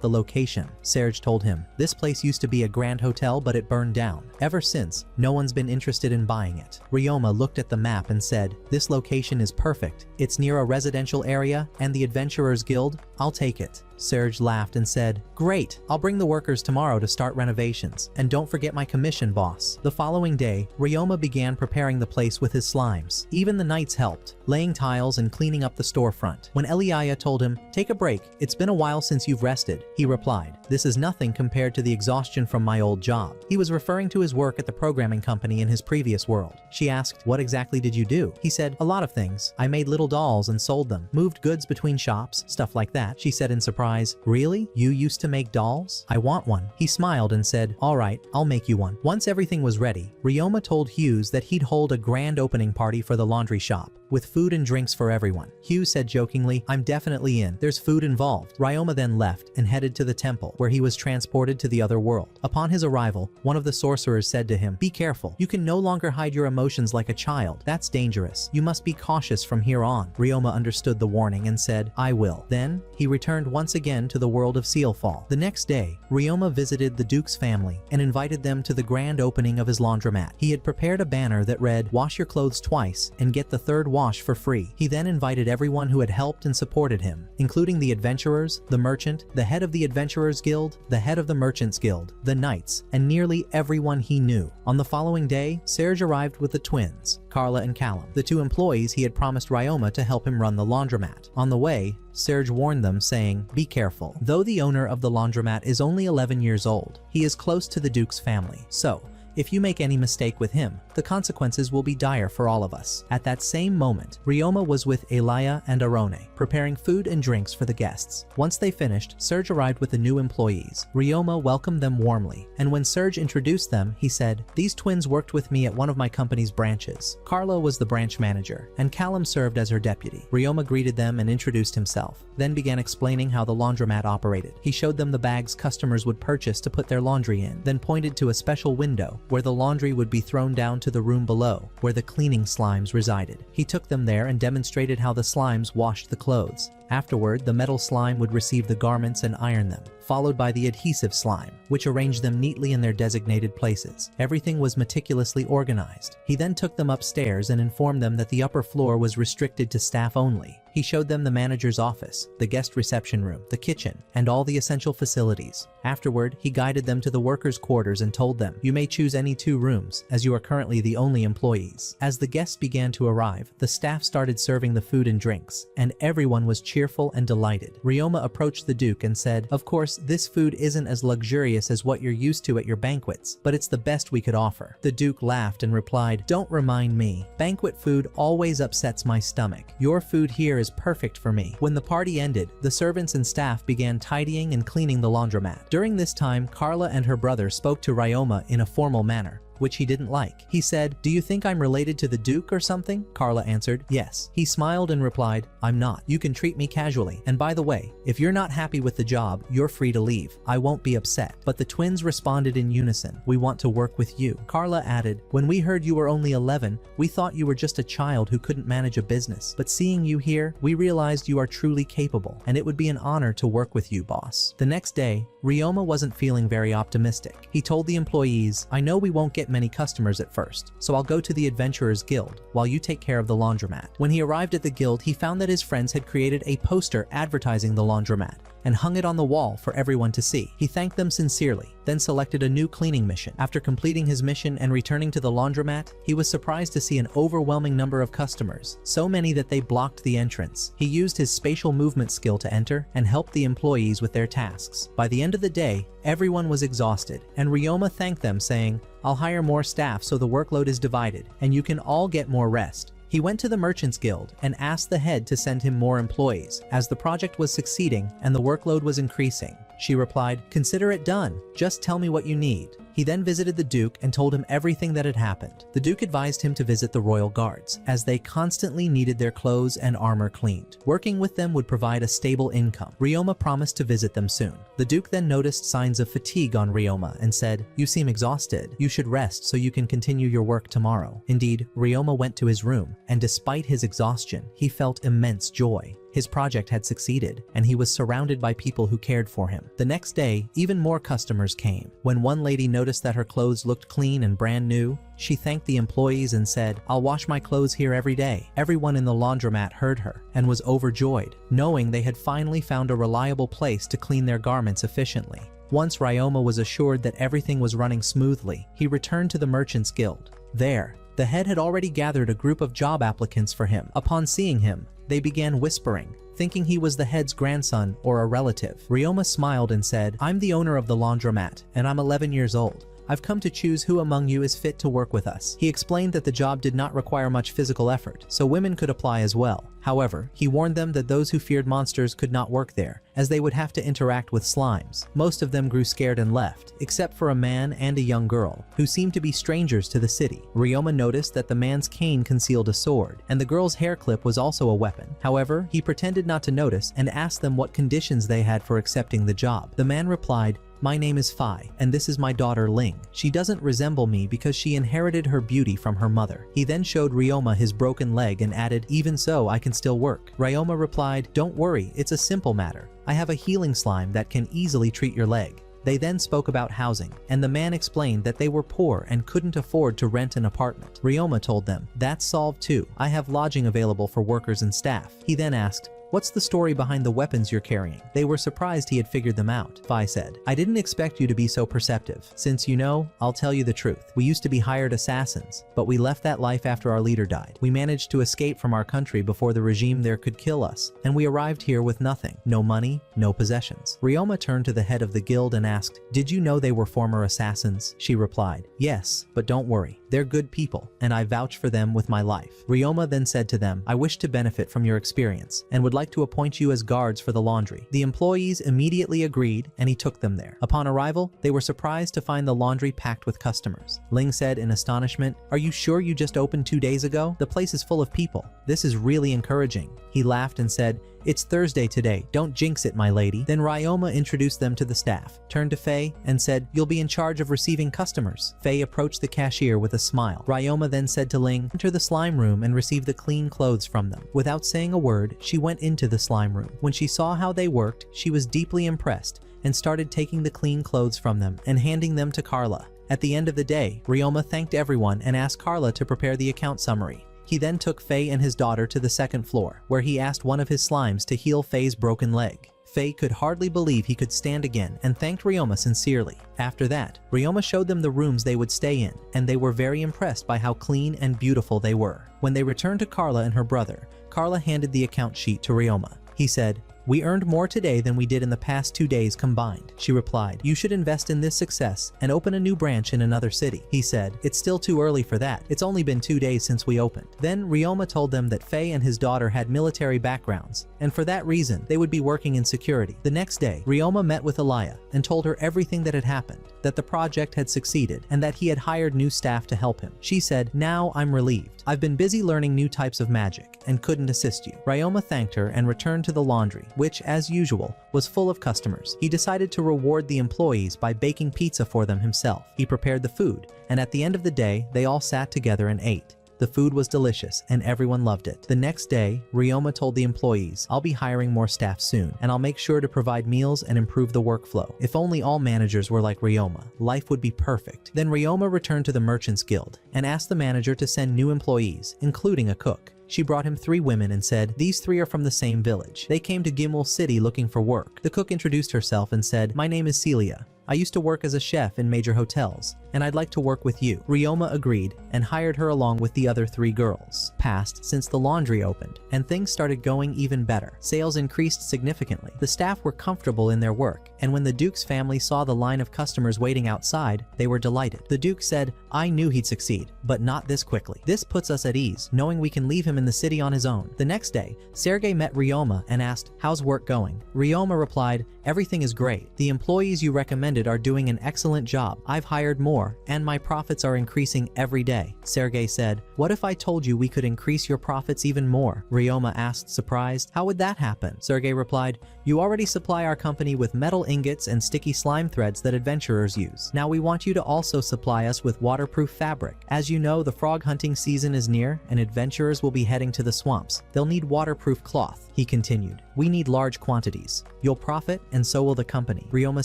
the location. Serge told him, "This place used to be a grand hotel, but it burned down. Ever since, no one's been interested in buying it." Ryoma looked at the map and said, "This location is perfect. It's near a residential area and the Adventurers Guild. I'll take it." Serge laughed and said, "Great, I'll bring the workers tomorrow to start renovations. And don't forget my commission, boss." The following day, Ryoma began preparing the place with his slimes. Even the knights helped, laying tiles and cleaning up the storefront. When Eliaya told him, "Take a break, it's been a while since you've rested," he replied, "This is nothing compared to the exhaustion from my old job." He was referring to his work at the programming company in his previous world. She asked, "What exactly did you do?" He said, "A lot of things. I made little dolls and sold them, moved goods between shops, stuff like that." She said in surprise, "Really? You used to make dolls? I want one." He smiled and said, "All right, I'll make you one." Once everything was ready, Ryoma told Hughes that he'd hold a grand opening party for the laundry shop, with food and drinks for everyone. Hughes said jokingly, "I'm definitely in. There's food involved." Ryoma then left and headed to the temple, where he was transported to the other world. Upon his arrival, one of the sorcerers said to him, "Be careful. You can no longer hide your emotions like a child. That's dangerous. You must be cautious from here on." Ryoma understood the warning and said, "I will." Then, he returned once again to the world of Sealfall. The next day, Ryoma visited the Duke's family and invited them to the grand opening of his laundromat. He had prepared a banner that read, "Wash your clothes twice and get the third wash for free." He then invited everyone who had helped and supported him, including the adventurers, the merchant, the head of the Adventurers Guild, the head of the Merchants Guild, the knights, and nearly everyone he knew. On the following day, Serge arrived with the twins, Carla and Callum, the two employees he had promised Ryoma to help him run the laundromat. On the way, Serge warned them, saying, "Be careful. Though the owner of the laundromat is only 11 years old, he is close to the Duke's family. So, if you make any mistake with him, the consequences will be dire for all of us." At that same moment, Ryoma was with Elia and Arone, preparing food and drinks for the guests. Once they finished, Serge arrived with the new employees. Ryoma welcomed them warmly, and when Serge introduced them, he said, "These twins worked with me at one of my company's branches." Carla was the branch manager, and Callum served as her deputy. Ryoma greeted them and introduced himself, then began explaining how the laundromat operated. He showed them the bags customers would purchase to put their laundry in, then pointed to a special window where the laundry would be thrown down to the room below, where the cleaning slimes resided. He took them there and demonstrated how the slimes washed the clothes. Afterward, the metal slime would receive the garments and iron them, followed by the adhesive slime, which arranged them neatly in their designated places. Everything was meticulously organized. He then took them upstairs and informed them that the upper floor was restricted to staff only. He showed them the manager's office, the guest reception room, the kitchen, and all the essential facilities. Afterward, he guided them to the workers' quarters and told them, "You may choose any 2 rooms, as you are currently the only employees." As the guests began to arrive, the staff started serving the food and drinks, and everyone was cheerful and delighted. Ryoma approached the Duke and said, "Of course, this food isn't as luxurious as what you're used to at your banquets, but it's the best we could offer." The Duke laughed and replied, "Don't remind me. Banquet food always upsets my stomach. Your food here is perfect for me." When the party ended, the servants and staff began tidying and cleaning the laundromat. During this time, Carla and her brother spoke to Ryoma in a formal manner, which he didn't like. He said, "Do you think I'm related to the Duke or something?" Carla answered, "Yes." He smiled and replied, "I'm not. You can treat me casually. And by the way, if you're not happy with the job, you're free to leave. I won't be upset." But the twins responded in unison, "We want to work with you." Carla added, "When we heard you were only 11, we thought you were just a child who couldn't manage a business. But seeing you here, we realized you are truly capable, and it would be an honor to work with you, boss." The next day, Ryoma wasn't feeling very optimistic. He told the employees, "I know we won't get many customers at first, so I'll go to the Adventurers Guild while you take care of the laundromat." When he arrived at the guild, he found that his friends had created a poster advertising the laundromat and hung it on the wall for everyone to see. He thanked them sincerely, then selected a new cleaning mission. After completing his mission and returning to the laundromat, he was surprised to see an overwhelming number of customers, so many that they blocked the entrance. He used his spatial movement skill to enter and help the employees with their tasks. By the end of the day, everyone was exhausted, and Ryoma thanked them, saying, "I'll hire more staff so the workload is divided, and you can all get more rest." He went to the Merchants Guild and asked the head to send him more employees, as the project was succeeding and the workload was increasing. She replied, "Consider it done. Just tell me what you need." He then visited the Duke and told him everything that had happened. The Duke advised him to visit the royal guards, as they constantly needed their clothes and armor cleaned. Working with them would provide a stable income. Ryoma promised to visit them soon. The Duke then noticed signs of fatigue on Ryoma and said, "You seem exhausted. You should rest so you can continue your work tomorrow." Indeed, Ryoma went to his room, and despite his exhaustion, he felt immense joy. His project had succeeded, and he was surrounded by people who cared for him. The next day, even more customers came. When one lady noticed noticed that her clothes looked clean and brand new. She thanked the employees and said, "I'll wash my clothes here every day." Everyone in the laundromat heard her and was overjoyed, knowing they had finally found a reliable place to clean their garments efficiently. Once Ryoma was assured that everything was running smoothly, he returned to the Merchants Guild. There, the head had already gathered a group of job applicants for him. Upon seeing him, they began whispering, thinking he was the head's grandson or a relative. Ryoma smiled and said, "I'm the owner of the laundromat, and I'm 11 years old. I've come to choose who among you is fit to work with us." He explained that the job did not require much physical effort, so women could apply as well. However, he warned them that those who feared monsters could not work there, as they would have to interact with slimes. Most of them grew scared and left, except for a man and a young girl, who seemed to be strangers to the city. Ryoma noticed that the man's cane concealed a sword, and the girl's hair clip was also a weapon. However, he pretended not to notice and asked them what conditions they had for accepting the job. The man replied, "My name is Fai, and this is my daughter Ling. She doesn't resemble me because she inherited her beauty from her mother." He then showed Ryoma his broken leg and added, "Even so, I can still work." Ryoma replied, "Don't worry, it's a simple matter. I have a healing slime that can easily treat your leg." They then spoke about housing, and the man explained that they were poor and couldn't afford to rent an apartment. Ryoma told them, "That's solved too. I have lodging available for workers and staff." He then asked, "What's the story behind the weapons you're carrying?" They were surprised he had figured them out. Fai said, "I didn't expect you to be so perceptive. Since you know, I'll tell you the truth. We used to be hired assassins, but we left that life after our leader died. We managed to escape from our country before the regime there could kill us, and we arrived here with nothing. No money, no possessions." Ryoma turned to the head of the guild and asked, "Did you know they were former assassins?" She replied, "Yes, but don't worry. They're good people, and I vouch for them with my life." Ryoma then said to them, "I wish to benefit from your experience, and would like to appoint you as guards for the laundry." The employees immediately agreed, and he took them there. Upon arrival, they were surprised to find the laundry packed with customers. Ling said in astonishment, "Are you sure you just opened 2 days ago? The place is full of people. This is really encouraging." He laughed and said, "It's Thursday today, don't jinx it, my lady." Then Ryoma introduced them to the staff, turned to Faye, and said, "You'll be in charge of receiving customers." Faye approached the cashier with a smile. Ryoma then said to Ling, "Enter the slime room and receive the clean clothes from them." Without saying a word, she went into the slime room. When she saw how they worked, she was deeply impressed and started taking the clean clothes from them and handing them to Carla. At the end of the day, Ryoma thanked everyone and asked Carla to prepare the account summary. He then took Faye and his daughter to the second floor, where he asked one of his slimes to heal Faye's broken leg. Faye could hardly believe he could stand again and thanked Ryoma sincerely. After that, Ryoma showed them the rooms they would stay in, and they were very impressed by how clean and beautiful they were. When they returned to Carla and her brother, Carla handed the account sheet to Ryoma. He said, "We earned more today than we did in the past 2 days combined." She replied, "You should invest in this success and open a new branch in another city." He said, "It's still too early for that. It's only been 2 days since we opened." Then Ryoma told them that Faye and his daughter had military backgrounds, and for that reason, they would be working in security. The next day, Ryoma met with Alaya and told her everything that had happened, that the project had succeeded, and that he had hired new staff to help him. She said, "Now I'm relieved. I've been busy learning new types of magic and couldn't assist you." Ryoma thanked her and returned to the laundry, which, as usual, was full of customers. He decided to reward the employees by baking pizza for them himself. He prepared the food, and at the end of the day, they all sat together and ate. The food was delicious, and everyone loved it. The next day, Ryoma told the employees, "I'll be hiring more staff soon, and I'll make sure to provide meals and improve the workflow. If only all managers were like Ryoma, life would be perfect." Then Ryoma returned to the Merchants Guild and asked the manager to send new employees, including a cook. She brought him 3 women and said, "These 3 are from the same village. They came to Gimel City looking for work." The cook introduced herself and said, "My name is Celia. I used to work as a chef in major hotels, and I'd like to work with you." Ryoma agreed and hired her along with the other 3 girls. Passed since the laundry opened, and things started going even better. Sales increased significantly. The staff were comfortable in their work, and when the Duke's family saw the line of customers waiting outside, they were delighted. The Duke said, "I knew he'd succeed, but not this quickly. This puts us at ease, knowing we can leave him in the city on his own." The next day, Sergei met Ryoma and asked, "How's work going?" Ryoma replied, "Everything is great. The employees you recommended are doing an excellent job. I've hired more, and my profits are increasing every day." Sergei said, "What if I told you we could increase your profits even more?" Ryoma asked, surprised, "How would that happen?" Sergei replied, "You already supply our company with metal ingots and sticky slime threads that adventurers use. Now we want you to also supply us with waterproof fabric. As you know, the frog hunting season is near, and adventurers will be heading to the swamps. They'll need waterproof cloth." He continued, We need large quantities. You'll profit and so will the company. Ryoma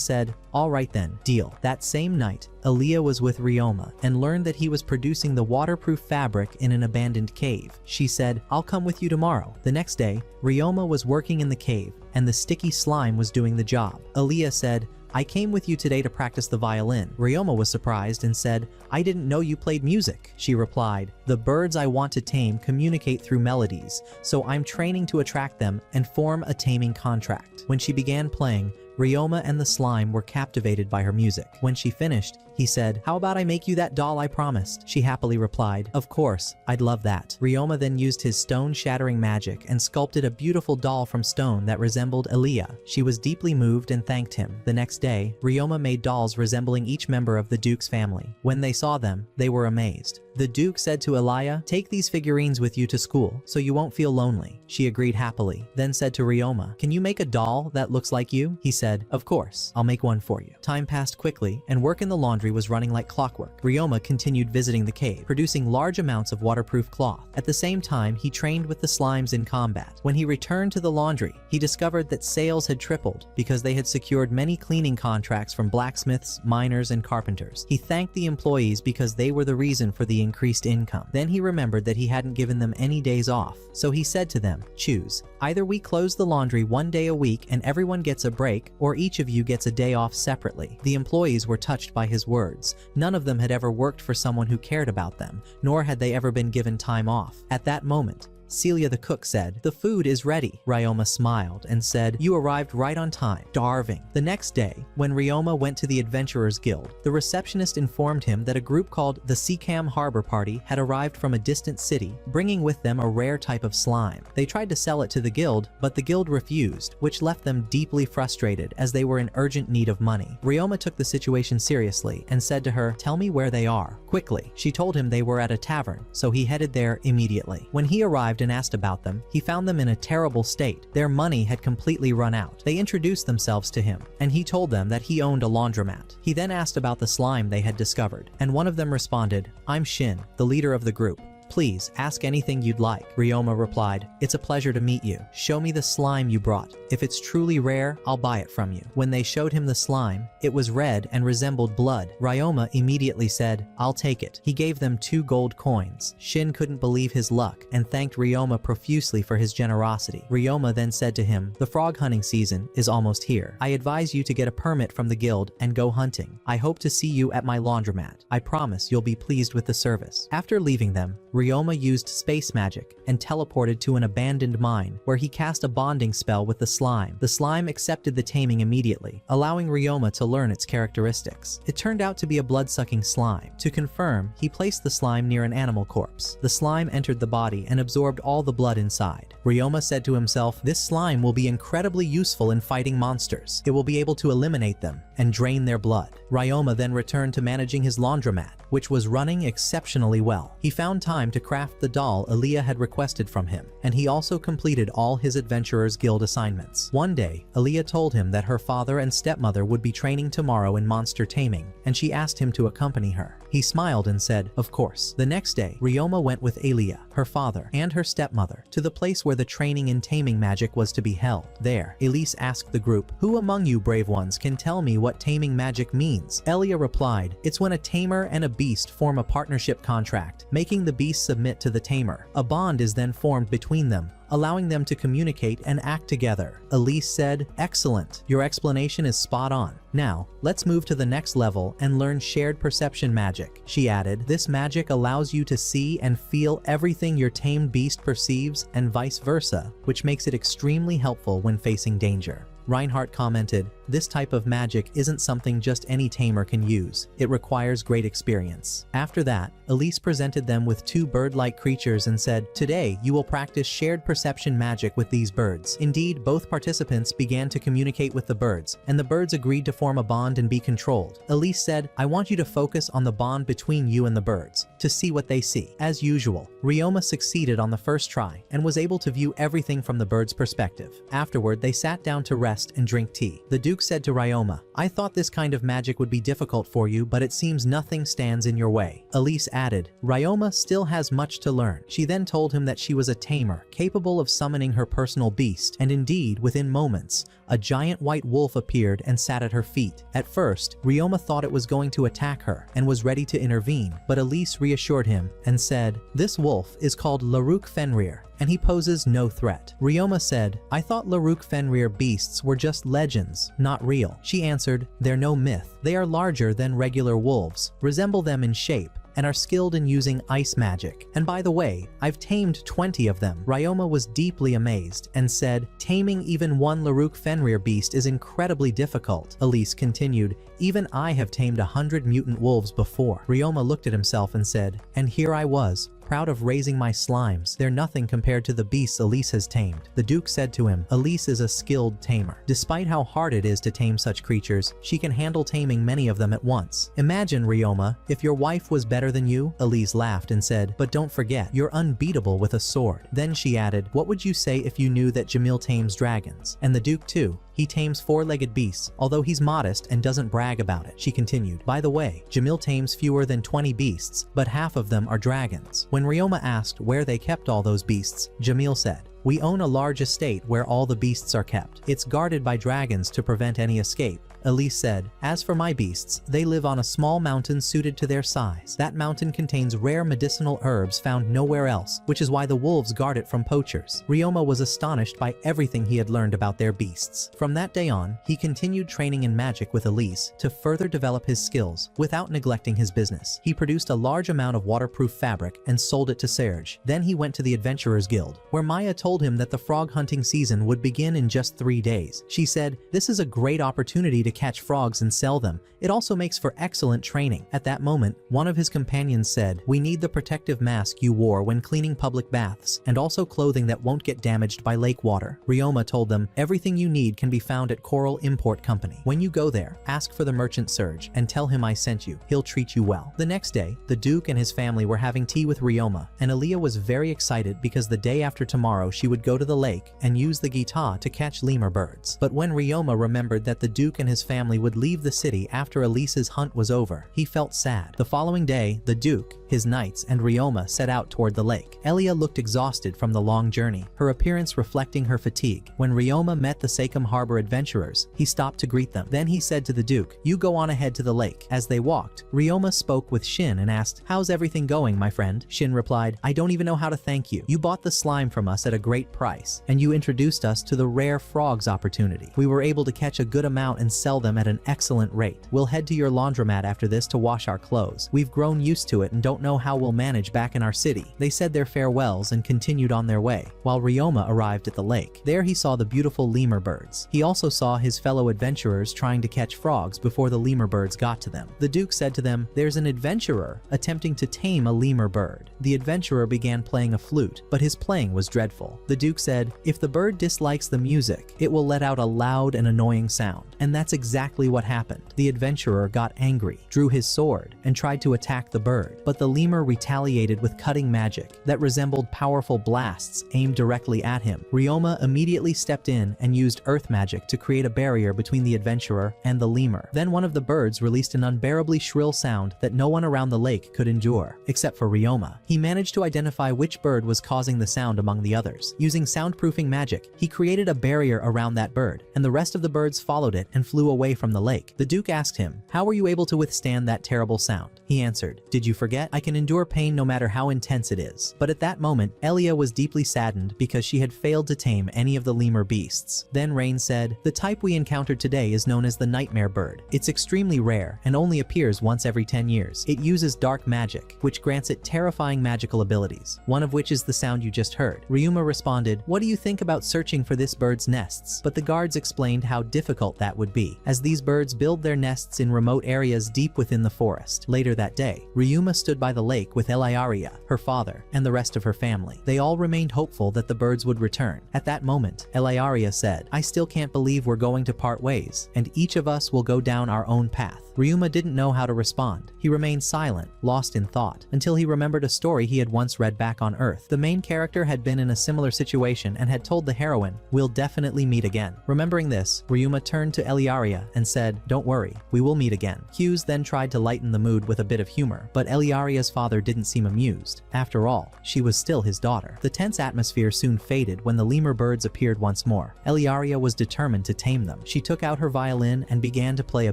said, all right then, deal. That same night, Aaliyah was with Ryoma and learned that he was producing the waterproof fabric in an abandoned cave. She said, I'll come with you tomorrow. The next day, Ryoma was working in the cave and the sticky slime was doing the job. Aaliyah said, I came with you today to practice the violin. Ryoma was surprised and said, I didn't know you played music. She replied, the birds I want to tame communicate through melodies, so I'm training to attract them and form a taming contract. When she began playing, Ryoma and the slime were captivated by her music. When she finished, he said, how about I make you that doll I promised? She happily replied, of course, I'd love that. Ryoma then used his stone-shattering magic and sculpted a beautiful doll from stone that resembled Aaliyah. She was deeply moved and thanked him. The next day, Ryoma made dolls resembling each member of the Duke's family. When they saw them, they were amazed. The Duke said to Aaliyah, take these figurines with you to school so you won't feel lonely. She agreed happily, then said to Ryoma, can you make a doll that looks like you? He said, of course, I'll make one for you. Time passed quickly and work in the laundry was running like clockwork. Ryoma continued visiting the cave, producing large amounts of waterproof cloth. At the same time, he trained with the slimes in combat. When he returned to the laundry, he discovered that sales had tripled because they had secured many cleaning contracts from blacksmiths, miners, and carpenters. He thanked the employees because they were the reason for the increased income. Then he remembered that he hadn't given them any days off, so he said to them, choose. Either we close the laundry one day a week and everyone gets a break, or each of you gets a day off separately. The employees were touched by his words. None of them had ever worked for someone who cared about them, nor had they ever been given time off. At that moment, Celia the cook said, the food is ready. Ryoma smiled and said, you arrived right on time. Starving. The next day, when Ryoma went to the Adventurers Guild, the receptionist informed him that a group called the Seacam Harbor Party had arrived from a distant city, bringing with them a rare type of slime. They tried to sell it to the guild, but the guild refused, which left them deeply frustrated as they were in urgent need of money. Ryoma took the situation seriously and said to her, tell me where they are, quickly. She told him they were at a tavern, so he headed there immediately. When he arrived and asked about them, he found them in a terrible state. Their money had completely run out. They introduced themselves to him, and he told them that he owned a laundromat. He then asked about the slime they had discovered, and one of them responded, I'm Shin, the leader of the group. Please, ask anything you'd like. Ryoma replied, it's a pleasure to meet you. Show me the slime you brought. If it's truly rare, I'll buy it from you. When they showed him the slime, it was red and resembled blood. Ryoma immediately said, I'll take it. He gave them 2 gold coins. Shin couldn't believe his luck and thanked Ryoma profusely for his generosity. Ryoma then said to him, the frog hunting season is almost here. I advise you to get a permit from the guild and go hunting. I hope to see you at my laundromat. I promise you'll be pleased with the service. After leaving them, Ryoma used space magic and teleported to an abandoned mine where he cast a bonding spell with the slime. The slime accepted the taming immediately, allowing Ryoma to learn its characteristics. It turned out to be a blood-sucking slime. To confirm, he placed the slime near an animal corpse. The slime entered the body and absorbed all the blood inside. Ryoma said to himself, this slime will be incredibly useful in fighting monsters. It will be able to eliminate them and drain their blood. Ryoma then returned to managing his laundromat, which was running exceptionally well. He found time to craft the doll Aaliyah had requested from him, and he also completed all his Adventurers Guild assignments. One day, Aaliyah told him that her father and stepmother would be training tomorrow in monster taming, and she asked him to accompany her. He smiled and said, of course. The next day, Ryoma went with Aaliyah, her father, and her stepmother to the place where the training in taming magic was to be held. There, Elise asked the group, who among you brave ones can tell me what taming magic means? Aaliyah replied, it's when a tamer and a beast form a partnership contract, making the beast submit to the tamer. A bond is then formed between them, allowing them to communicate and act together. Elise said, excellent, your explanation is spot on. Now, let's move to the next level and learn shared perception magic. She added, this magic allows you to see and feel everything your tamed beast perceives and vice versa, which makes it extremely helpful when facing danger. Reinhardt commented, this type of magic isn't something just any tamer can use. It requires great experience. After that, Elise presented them with 2 bird-like creatures and said, today you will practice shared perception magic with these birds. Indeed, both participants began to communicate with the birds, and the birds agreed to form a bond and be controlled. Elise said, I want you to focus on the bond between you and the birds, to see what they see. As usual, Ryoma succeeded on the first try, and was able to view everything from the bird's perspective. Afterward, they sat down to rest rest and drink tea. The Duke said to Ryoma, I thought this kind of magic would be difficult for you, but it seems nothing stands in your way. Elise added, Ryoma still has much to learn. She then told him that she was a tamer, capable of summoning her personal beast, and indeed, within moments, a giant white wolf appeared and sat at her feet. At first, Ryoma thought it was going to attack her and was ready to intervene, but Elise reassured him and said, This wolf is called Laruk Fenrir, and he poses no threat. Ryoma said, I thought Laruk Fenrir beasts were just legends, not real. She answered, They're no myth. They are larger than regular wolves, resemble them in shape, and are skilled in using ice magic. And by the way, I've tamed 20 of them. Ryoma was deeply amazed and said, Taming even one Laruk Fenrir beast is incredibly difficult. Elise continued, Even I have tamed 100 mutant wolves before. Ryoma looked at himself and said, And here I was, proud of raising my slimes. They're nothing compared to the beasts Elise has tamed. The Duke said to him, Elise is a skilled tamer. Despite how hard it is to tame such creatures, she can handle taming many of them at once. Imagine, Ryoma, if your wife was better than you? Elise laughed and said, But don't forget, you're unbeatable with a sword. Then she added, What would you say if you knew that Jamil tames dragons? And the Duke too. He tames four-legged beasts, although he's modest and doesn't brag about it. She continued, By the way, Jamil tames fewer than 20 beasts, but half of them are dragons. When Ryoma asked where they kept all those beasts, Jamil said, We own a large estate where all the beasts are kept. It's guarded by dragons to prevent any escape. Elise said, As for my beasts, they live on a small mountain suited to their size. That mountain contains rare medicinal herbs found nowhere else, which is why the wolves guard it from poachers. Ryoma was astonished by everything he had learned about their beasts. From that day on, he continued training in magic with Elise to further develop his skills without neglecting his business. He produced a large amount of waterproof fabric and sold it to Serge. Then he went to the Adventurers Guild, where Maya told him that the frog hunting season would begin in just 3 days. She said, This is a great opportunity to catch frogs and sell them. It also makes for excellent training. At that moment, one of his companions said, We need the protective mask you wore when cleaning public baths, and also clothing that won't get damaged by lake water. Ryoma told them, Everything you need can be found at Coral Import Company. When you go there, ask for the merchant Serge and tell him I sent you. He'll treat you well. The next day, the Duke and his family were having tea with Ryoma, and Aaliyah was very excited because the day after tomorrow she would go to the lake and use the guitar to catch lemur birds. But when Ryoma remembered that the Duke and his family would leave the city after Elise's hunt was over, he felt sad. The following day, the Duke, his knights, and Ryoma set out toward the lake. Elia looked exhausted from the long journey, her appearance reflecting her fatigue. When Ryoma met the Sakem Harbor adventurers, he stopped to greet them. Then he said to the Duke, You go on ahead to the lake. As they walked, Ryoma spoke with Shin and asked, How's everything going, my friend? Shin replied, I don't even know how to thank you. You bought the slime from us at a great price, and you introduced us to the rare frogs opportunity. We were able to catch a good amount and sell them at an excellent rate. We'll head to your laundromat after this to wash our clothes. We've grown used to it and don't know how we'll manage back in our city. They said their farewells and continued on their way, while Ryoma arrived at the lake. There he saw the beautiful lemur birds. He also saw his fellow adventurers trying to catch frogs before the lemur birds got to them. The Duke said to them, There's an adventurer attempting to tame a lemur bird. The adventurer began playing a flute, but his playing was dreadful. The Duke said, If the bird dislikes the music, it will let out a loud and annoying sound. And that's exactly what happened. The adventurer got angry, drew his sword, and tried to attack the bird, but the lemur retaliated with cutting magic that resembled powerful blasts aimed directly at him. Ryoma immediately stepped in and used earth magic to create a barrier between the adventurer and the lemur. Then one of the birds released an unbearably shrill sound that no one around the lake could endure, except for Ryoma. He managed to identify which bird was causing the sound among the others. Using soundproofing magic, he created a barrier around that bird, and the rest of the birds followed it and flew away from the lake. The Duke asked him, How were you able to withstand that terrible sound? He answered, Did you forget? I can endure pain no matter how intense it is. But at that moment, Elia was deeply saddened because she had failed to tame any of the lemur beasts. Then Rain said, The type we encountered today is known as the nightmare bird. It's extremely rare and only appears once every 10 years. It uses dark magic, which grants it terrifying magical abilities, one of which is the sound you just heard. Ryuma responded, What do you think about searching for this bird's nests? But the guards explained how difficult that would be, as these birds build their nests in remote areas deep within the forest. Later that day, Ryuma stood by the lake with Eliaria, her father, and the rest of her family. They all remained hopeful that the birds would return. At that moment, Eliaria said, I still can't believe we're going to part ways, and each of us will go down our own path. Ryuma didn't know how to respond. He remained silent, lost in thought, until he remembered a story he had once read back on Earth. The main character had been in a similar situation and had told the heroine, "We'll definitely meet again." Remembering this, Ryuma turned to Eliaria and said, "Don't worry, we will meet again." Hughes then tried to lighten the mood with a bit of humor, but Eliaria's father didn't seem amused. After all, she was still his daughter. The tense atmosphere soon faded when the lemur birds appeared once more. Eliaria was determined to tame them. She took out her violin and began to play a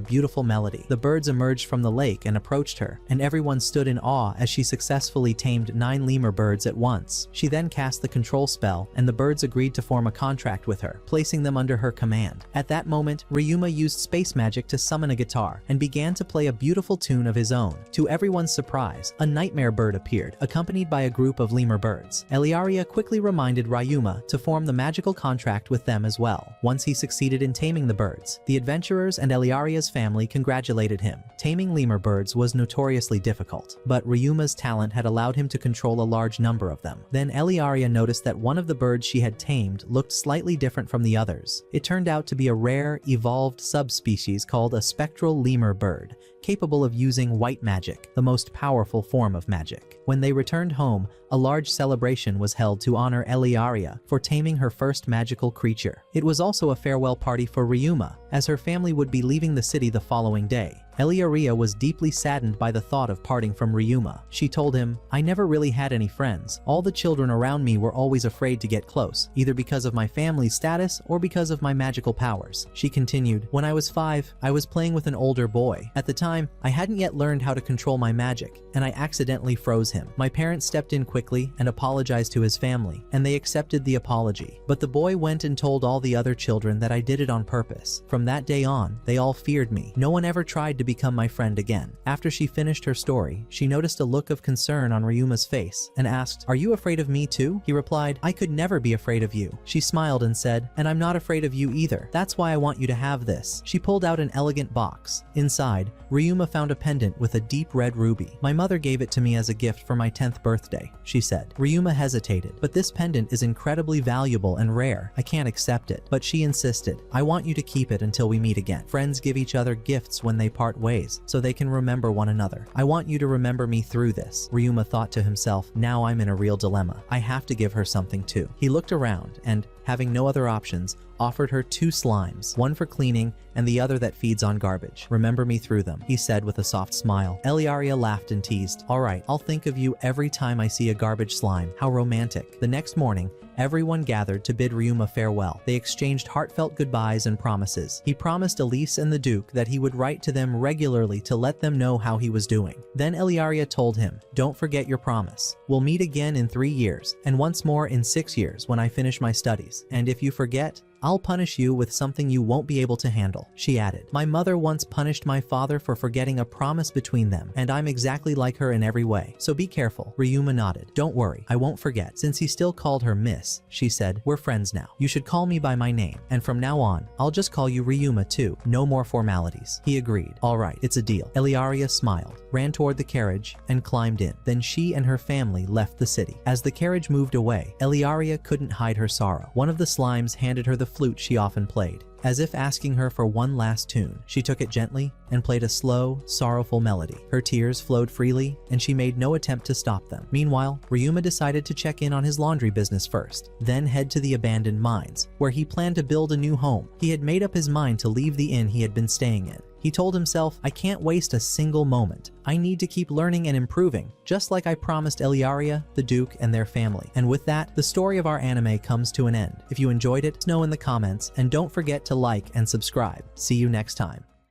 beautiful melody. The birds emerged from the lake and approached her, and everyone stood in awe as she successfully tamed 9 lemur birds at once. She then cast the control spell, and the birds agreed to form a contract with her, placing them under her command. At that moment, Ryuma used space magic to summon a guitar and began to play a beautiful tune of his own. To everyone's surprise, a nightmare bird appeared, accompanied by a group of lemur birds. Eliaria quickly reminded Ryuma to form the magical contract with them as well. Once he succeeded in taming the birds, the adventurers and Eliaria's family congratulated him. Taming lemur birds was notoriously difficult, but Ryuma's talent had allowed him to control a large number of them. Then Eliaria noticed that one of the birds she had tamed looked slightly different from the others. It turned out to be a rare, evolved subspecies called a spectral lemur bird, capable of using white magic, the most powerful form of magic. When they returned home, a large celebration was held to honor Eliaria for taming her first magical creature. It was also a farewell party for Ryuma, as her family would be leaving the city the following day. Eliaria was deeply saddened by the thought of parting from Ryuma. She told him, "I never really had any friends. All the children around me were always afraid to get close, either because of my family's status or because of my magical powers." She continued, "When I was 5, I was playing with an older boy. At the time, I hadn't yet learned how to control my magic, and I accidentally froze him. My parents stepped in quickly and apologized to his family, and they accepted the apology. But the boy went and told all the other children that I did it on purpose. From that day on, they all feared me. No one ever tried to become my friend again." After she finished her story, she noticed a look of concern on Ryuma's face and asked, "Are you afraid of me too?" He replied, "I could never be afraid of you." She smiled and said, "And I'm not afraid of you either. That's why I want you to have this." She pulled out an elegant box. Inside, Ryuma found a pendant with a deep red ruby. "My mother gave it to me as a gift for my 10th birthday," she said. Ryuma hesitated, "But this pendant is incredibly valuable and rare. I can't accept it." But she insisted, "I want you to keep it until we meet again. Friends give each other gifts when they part ways, so they can remember one another. I want you to remember me through this." Ryuma thought to himself, "Now I'm in a real dilemma. I have to give her something too." He looked around and, having no other options, offered her 2 slimes, one for cleaning and the other that feeds on garbage. "Remember me through them," he said with a soft smile. Eliaria laughed and teased, "All right, I'll think of you every time I see a garbage slime. How romantic." The next morning, everyone gathered to bid Ryuma farewell. They exchanged heartfelt goodbyes and promises. He promised Elise and the Duke that he would write to them regularly to let them know how he was doing. Then Eliaria told him, "Don't forget your promise. We'll meet again in 3 years, and once more in 6 years when I finish my studies. And if you forget, I'll punish you with something you won't be able to handle." She added, "My mother once punished my father for forgetting a promise between them, and I'm exactly like her in every way. So be careful." Ryuma nodded. "Don't worry, I won't forget." Since he still called her Miss, she said, "We're friends now. You should call me by my name, and from now on, I'll just call you Ryuma too. No more formalities." He agreed. "All right, it's a deal." Eliaria smiled, ran toward the carriage, and climbed in. Then she and her family left the city. As the carriage moved away, Eliaria couldn't hide her sorrow. One of the slimes handed her the flute she often played. As if asking her for one last tune, she took it gently and played a slow, sorrowful melody. Her tears flowed freely, and she made no attempt to stop them. Meanwhile, Ryuma decided to check in on his laundry business first, then head to the abandoned mines, where he planned to build a new home. He had made up his mind to leave the inn he had been staying in. He told himself, "I can't waste a single moment. I need to keep learning and improving, just like I promised Eliaria, the Duke, and their family." And with that, the story of our anime comes to an end. If you enjoyed it, let us know in the comments, and don't forget to like and subscribe. See you next time.